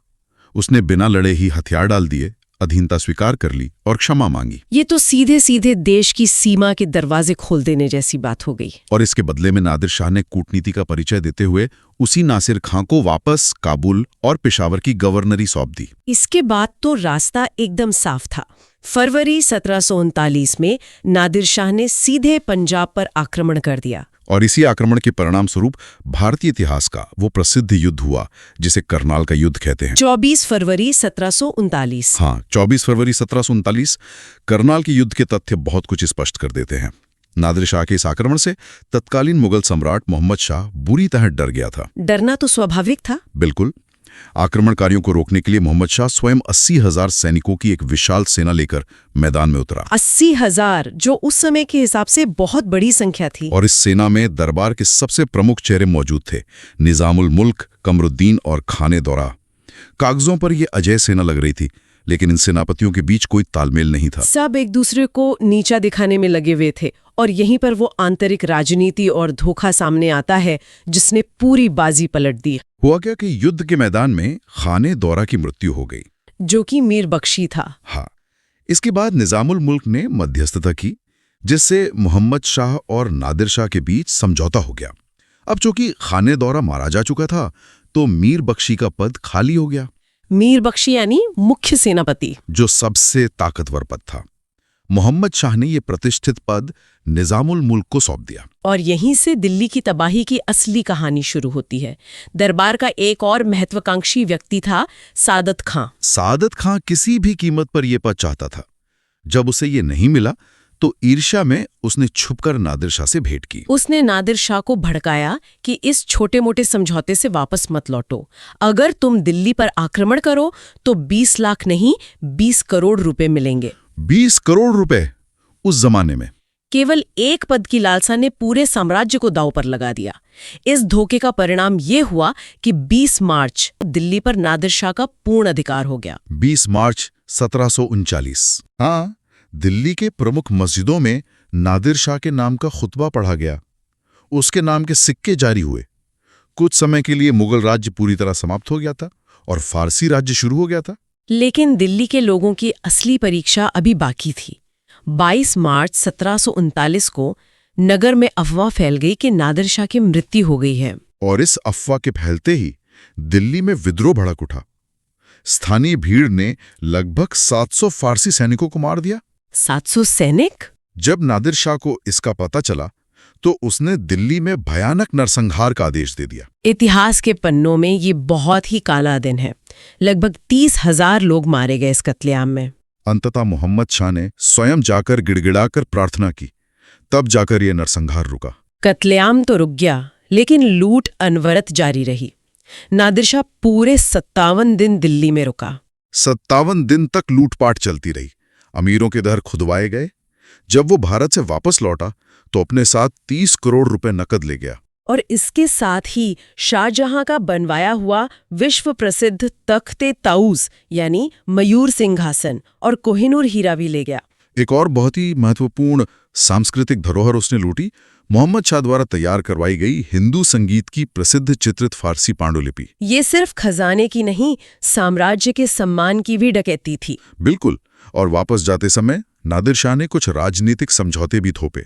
उसने बिना लड़े ही हथियार डाल दिए, अधीनता स्वीकार कर ली और क्षमा मांगी। ये तो सीधे सीधे देश की सीमा के दरवाजे खोल देने जैसी बात हो गई। और इसके बदले में नादिर शाह ने कूटनीति का परिचय देते हुए उसी नासिर खां को वापस काबुल और पेशावर की गवर्नरी सौंप दी। इसके बाद तो रास्ता एकदम साफ था। फरवरी 1739 में नादिर शाह ने सीधे पंजाब पर आक्रमण कर दिया। और इसी आक्रमण के परिणाम स्वरूप भारतीय इतिहास का वो प्रसिद्ध युद्ध हुआ जिसे करनाल का युद्ध कहते हैं। 24 फरवरी 1739। हाँ, 24 फरवरी 1739। करनाल के युद्ध के तथ्य बहुत कुछ स्पष्ट कर देते हैं। नादिर शाह के इस आक्रमण से तत्कालीन मुगल सम्राट मोहम्मद शाह बुरी तरह डर गया था। डरना तो स्वाभाविक था। बिल्कुल। आक्रमणकारियों को रोकने के लिए मोहम्मद शाह स्वयं 80,000 सैनिकों की एक विशाल सेना लेकर मैदान में उतरा। 80,000, जो उस समय के हिसाब से बहुत बड़ी संख्या थी। और इस सेना में दरबार के सबसे प्रमुख चेहरे मौजूद थे, निजामुल मुल्क, कमरुद्दीन और खाने दौरा। कागजों पर यह अजय सेना लग रही थी, लेकिन इन सेनापतियों के बीच कोई तालमेल नहीं था। सब एक दूसरे को नीचा दिखाने में लगे हुए थे। और यहीं पर वो आंतरिक राजनीति और धोखा सामने आता है जिसने पूरी बाजी पलट दी। हुआ क्या कि युद्ध के मैदान में खाने दौरा की मृत्यु हो गई, जो कि मीर बख्शी था। हाँ, इसके बाद निजामुल मुल्क ने मध्यस्थता की, जिससे मोहम्मद शाह और नादिर शाह के बीच समझौता हो गया। अब चूंकि खाने दौरा मारा जा चुका था तो मीर बख्शी का पद खाली हो गया। मीर बख्शी यानी मुख्य सेनापति, जो सबसे ताकतवर पद था। मोहम्मद शाह ने यह प्रतिष्ठित पद निजामुल मुल्क को सौंप दिया। और यहीं से दिल्ली की तबाही की असली कहानी शुरू होती है। दरबार का एक और महत्वाकांक्षी व्यक्ति था सादत खां। सादत खां किसी भी कीमत पर यह पद चाहता था। जब उसे ये नहीं मिला तो ईर्ष्या में उसने छुपकर नादिर शाह से भेंट की। उसने नादिर शाह को भड़काया कि इस छोटे मोटे समझौते से वापस मत लौटो। अगर तुम दिल्ली पर आक्रमण करो तो 20 लाख नहीं 20 करोड़ रुपए मिलेंगे। 20 करोड़ रुपए उस जमाने में। केवल एक पद की लालसा ने पूरे साम्राज्य को दांव पर लगा दिया। इस धोखे का परिणाम ये हुआ कि 20 मार्च दिल्ली पर नादिर शाह का पूर्ण अधिकार हो गया। 20 मार्च 1739। हाँ, दिल्ली के प्रमुख मस्जिदों में नादिर शाह के नाम का खुतबा पढ़ा गया। उसके नाम के सिक्के जारी हुए। कुछ समय के लिए मुगल राज्य पूरी तरह समाप्त हो गया था और फारसी राज्य शुरू हो गया था। लेकिन दिल्ली के लोगों की असली परीक्षा अभी बाकी थी। 22 मार्च 1739 को नगर में अफवाह फैल गई कि नादिर शाह की मृत्यु हो गई है। और इस अफवाह के फैलते ही दिल्ली में विद्रोह भड़क उठा। स्थानीय भीड़ ने लगभग 700 फारसी सैनिकों को मार दिया। 700 सैनिक? जब नादिर शाह को इसका पता चला तो उसने दिल्ली में भयानक नरसंहार का आदेश दे दिया। इतिहास के पन्नों में ये बहुत ही काला दिन है। लगभग 30,000 लोग मारे गए इस कत्लेआम में। अंततः मोहम्मद शाह ने स्वयं जाकर गिड़गिड़ाकर प्रार्थना की, तब जाकर यह नरसंहार रुका। कत्लेआम तो रुक गया, लेकिन लूट अनवरत जारी रही। नादिर शाह पूरे 57 दिन दिल्ली में रुका। 57 दिन तक लूटपाट चलती रही। अमीरों के घर खुदवाए गए। जब वो भारत से वापस लौटा तो अपने साथ 30 करोड़ रुपए नकद ले गया। और इसके साथ ही शाहजहां का बनवाया हुआ विश्व प्रसिद्ध तख्ते ताऊस यानी मयूर सिंहासन और कोहिनूर हीरा भी ले गया। एक और बहुत ही महत्वपूर्ण सांस्कृतिक धरोहर उसने लूटी, मोहम्मद शाह द्वारा तैयार करवाई गई हिंदू संगीत की प्रसिद्ध चित्रित फारसी पांडुलिपि। ये सिर्फ खजाने की नहीं, साम्राज्य के सम्मान की भी डकैती थी। बिल्कुल। और वापस जाते समय नादिर शाह ने कुछ राजनीतिक समझौते भी थोपे।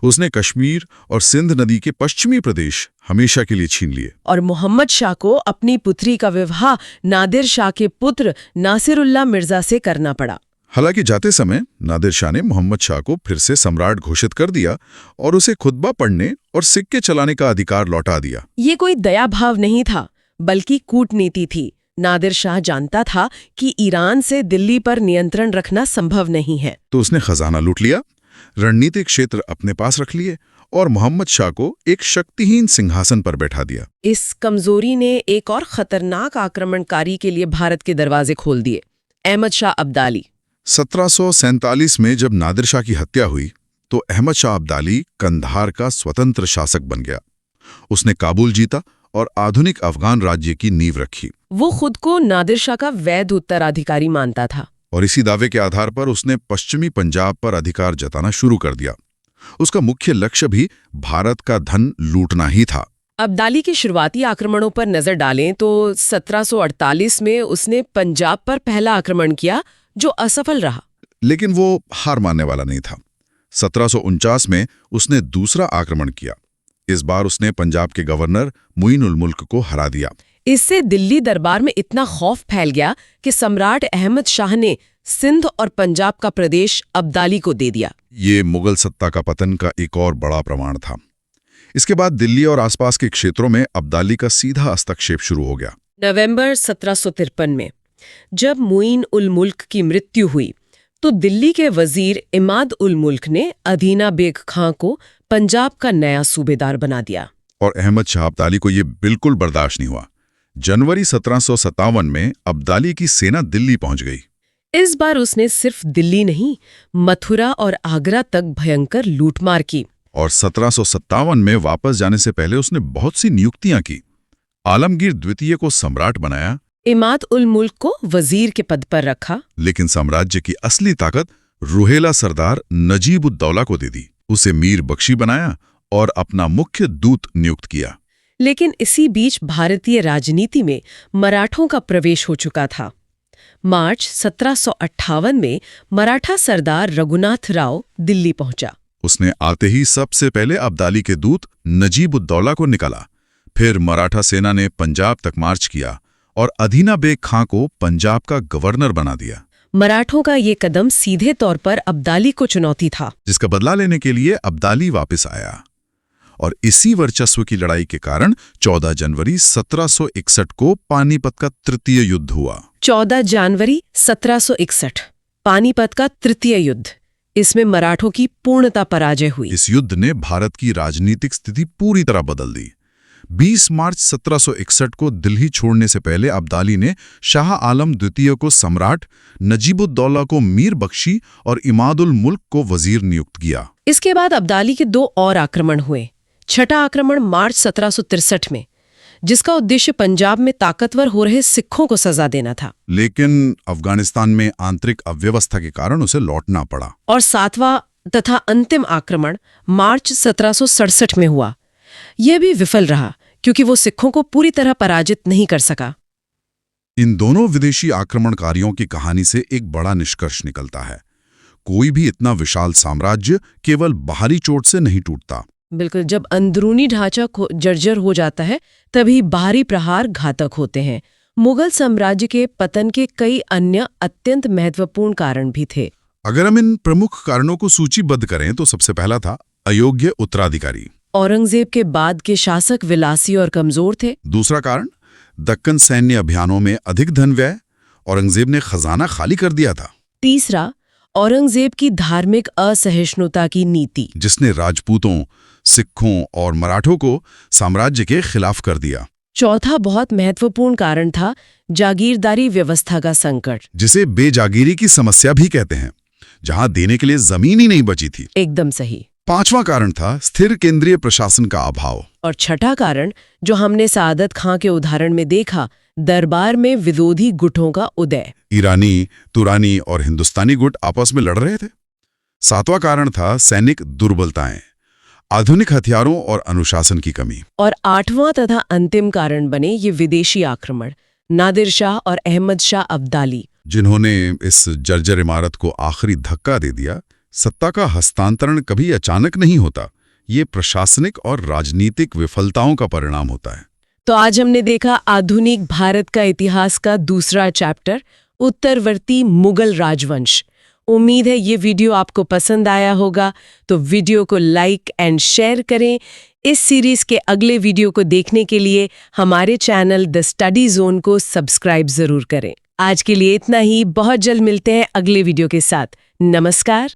उसने कश्मीर और सिंध नदी के पश्चिमी प्रदेश हमेशा के लिए छीन लिए। और मोहम्मद शाह को अपनी पुत्री का विवाह नादिर शाह के पुत्र नासिरुल्लाह मिर्जा से करना पड़ा। हालांकि जाते समय नादिर शाह ने मोहम्मद शाह को फिर से सम्राट घोषित कर दिया और उसे खुतबा पढ़ने और सिक्के चलाने का अधिकार लौटा दिया। ये कोई दया भाव नहीं था, बल्कि कूटनीति थी। नादिर शाह जानता था कि ईरान से दिल्ली पर नियंत्रण रखना संभव नहीं है, तो उसने खजाना लूट लिया, रणनीतिक क्षेत्र अपने पास रख लिए और मोहम्मद शाह को एक शक्तिहीन सिंहासन पर बैठा दिया। इस कमजोरी ने एक और खतरनाक आक्रमणकारी के लिए भारत के दरवाजे खोल दिए, अहमद शाह अब्दाली। 1747 में जब नादिर शाह की हत्या हुई तो अहमद शाह अब्दाली कंधार का स्वतंत्र शासक बन गया। उसने काबुल जीता और आधुनिक अफगान राज्य की नींव रखी। वो खुद को नादिर शाह का वैध उत्तराधिकारी मानता था और इसी दावे के आधार पर उसने पश्चिमी पंजाब पर अधिकार जताना शुरू कर दिया। उसका मुख्य लक्ष्य भी भारत का धन लूटना ही था। अब्दाली के शुरुआती आक्रमणों पर नजर डालें तो 1748 में उसने पंजाब पर पहला आक्रमण किया, जो असफल रहा। लेकिन वो हार मानने वाला नहीं था। 1749 में उसने दूसरा आक्रमण किया। इस बार उसने पंजाब के गवर्नर मुइन उल मुल्क को हरा दिया। इससे दिल्ली दरबार में इतना खौफ फैल गया कि सम्राट अहमद शाह ने सिंध और पंजाब का प्रदेश अब्दाली को दे दिया। ये मुगल सत्ता का पतन का एक और बड़ा प्रमाण था। इसके बाद दिल्ली और आसपास के क्षेत्रों में अब्दाली का सीधा हस्तक्षेप शुरू हो गया। नवंबर 1753 में जब मुइन उल मुल्क की मृत्यु हुई तो दिल्ली के वजीर इमाद उल मुल्क ने अदीना बेग खां को पंजाब का नया सूबेदार बना दिया। और अहमद शाह अब्दाली को ये बिल्कुल बर्दाश्त नहीं हुआ। जनवरी 1757 में अब्दाली की सेना दिल्ली पहुंच गई। इस बार उसने सिर्फ दिल्ली नहीं, मथुरा और आगरा तक भयंकर लूटमार की। और 1757 में वापस जाने से पहले उसने बहुत सी नियुक्तियां की। आलमगीर द्वितीय को सम्राट बनाया, इमाद उल मुल्क को वजीर के पद पर रखा। लेकिन साम्राज्य की असली ताकत रुहेला सरदार नजीब उद दौला को दे दी। उसे मीर बख्शी बनाया और अपना मुख्य दूत नियुक्त किया। लेकिन इसी बीच भारतीय राजनीति में मराठों का प्रवेश हो चुका था। मार्च 1758 में मराठा सरदार रघुनाथ राव दिल्ली पहुंचा। उसने आते ही सबसे पहले अब्दाली के दूत नजीब उद दौला को निकाला। फिर मराठा सेना ने पंजाब तक मार्च किया और अदीना बेग खां को पंजाब का गवर्नर बना दिया। मराठों का ये कदम सीधे तौर पर अब्दाली को चुनौती था, जिसका बदला लेने के लिए अब्दाली वापस आया। और इसी वर्चस्व की लड़ाई के कारण 14 जनवरी 1761 को पानीपत का तृतीय युद्ध हुआ। 14 जनवरी 1761 पानीपत का तृतीय युद्ध। इसमें मराठों की पूर्णतः पराजय हुई। इस युद्ध ने भारत की राजनीतिक स्थिति पूरी तरह बदल दी। 20 मार्च 1761 को दिल्ली छोड़ने से पहले अब्दाली ने शाह आलम द्वितीय को सम्राट, नजीबुद्दौला को मीर बख्शी और इमादुल मुल्क को वजीर नियुक्त किया। इसके बाद अब्दाली के 2 और आक्रमण हुए। छठा आक्रमण मार्च 1763 में, जिसका उद्देश्य पंजाब में ताकतवर हो रहे सिखों को सजा देना था। लेकिन अफगानिस्तान में आंतरिक अव्यवस्था के कारण उसे लौटना पड़ा। और 7वां तथा अंतिम आक्रमण मार्च 1767 में हुआ। यह भी विफल रहा क्योंकि वो सिखों को पूरी तरह पराजित नहीं कर सका। इन दोनों विदेशी आक्रमणकारियों की कहानी से एक बड़ा निष्कर्ष निकलता है। कोई भी इतना विशाल साम्राज्य केवल बाहरी चोट से नहीं टूटता। बिल्कुल, जब अंदरूनी ढांचा जर्जर हो जाता है तभी बाहरी प्रहार घातक होते हैं। मुगल साम्राज्य के पतन के कई अन्य अत्यंत महत्वपूर्ण कारण भी थे। अगर हम इन प्रमुख कारणों को सूचीबद्ध करें तो सबसे पहला था अयोग्य उत्तराधिकारी। औरंगजेब के बाद के शासक विलासी और कमजोर थे। दूसरा कारण दक्कन सैन्य अभियानों में अधिक धन व्यय। औरंगजेब ने खजाना खाली कर दिया था। तीसरा, औरंगजेब की धार्मिक असहिष्णुता की नीति, जिसने राजपूतों, सिखों और मराठों को साम्राज्य के खिलाफ कर दिया। चौथा बहुत महत्वपूर्ण कारण था जागीरदारी व्यवस्था का संकट, जिसे बेजागीरी की समस्या भी कहते हैं, जहां देने के लिए जमीन ही नहीं बची थी। एकदम सही। पांचवा कारण था स्थिर केंद्रीय प्रशासन का अभाव। और छठा कारण, जो हमने सादत खां के उदाहरण में देखा, दरबार में विरोधी गुटों का उदय। ईरानी, तुरानी और हिंदुस्तानी गुट आपस में लड़ रहे थे। सातवां कारण था सैनिक दुर्बलताएं, आधुनिक हथियारों और अनुशासन की कमी। और आठवां तथा अंतिम कारण बने ये विदेशी आक्रमण, नादिर शाह और अहमद शाह अब्दाली जिन्होंने इस जर्जर इमारत को आखिरी धक्का दे दिया। सत्ता का हस्तांतरण कभी अचानक नहीं होता, ये प्रशासनिक और राजनीतिक विफलताओं का परिणाम होता है। तो आज हमने देखा आधुनिक भारत का इतिहास का दूसरा चैप्टर, उत्तरवर्ती मुगल राजवंश। उम्मीद है ये वीडियो आपको पसंद आया होगा, तो वीडियो को लाइक एंड शेयर करें। इस सीरीज के अगले वीडियो को देखने के लिए हमारे चैनल द स्टडी जोन को सब्सक्राइब जरूर करें। आज के लिए इतना ही, बहुत जल्द मिलते हैं अगले वीडियो के साथ। नमस्कार।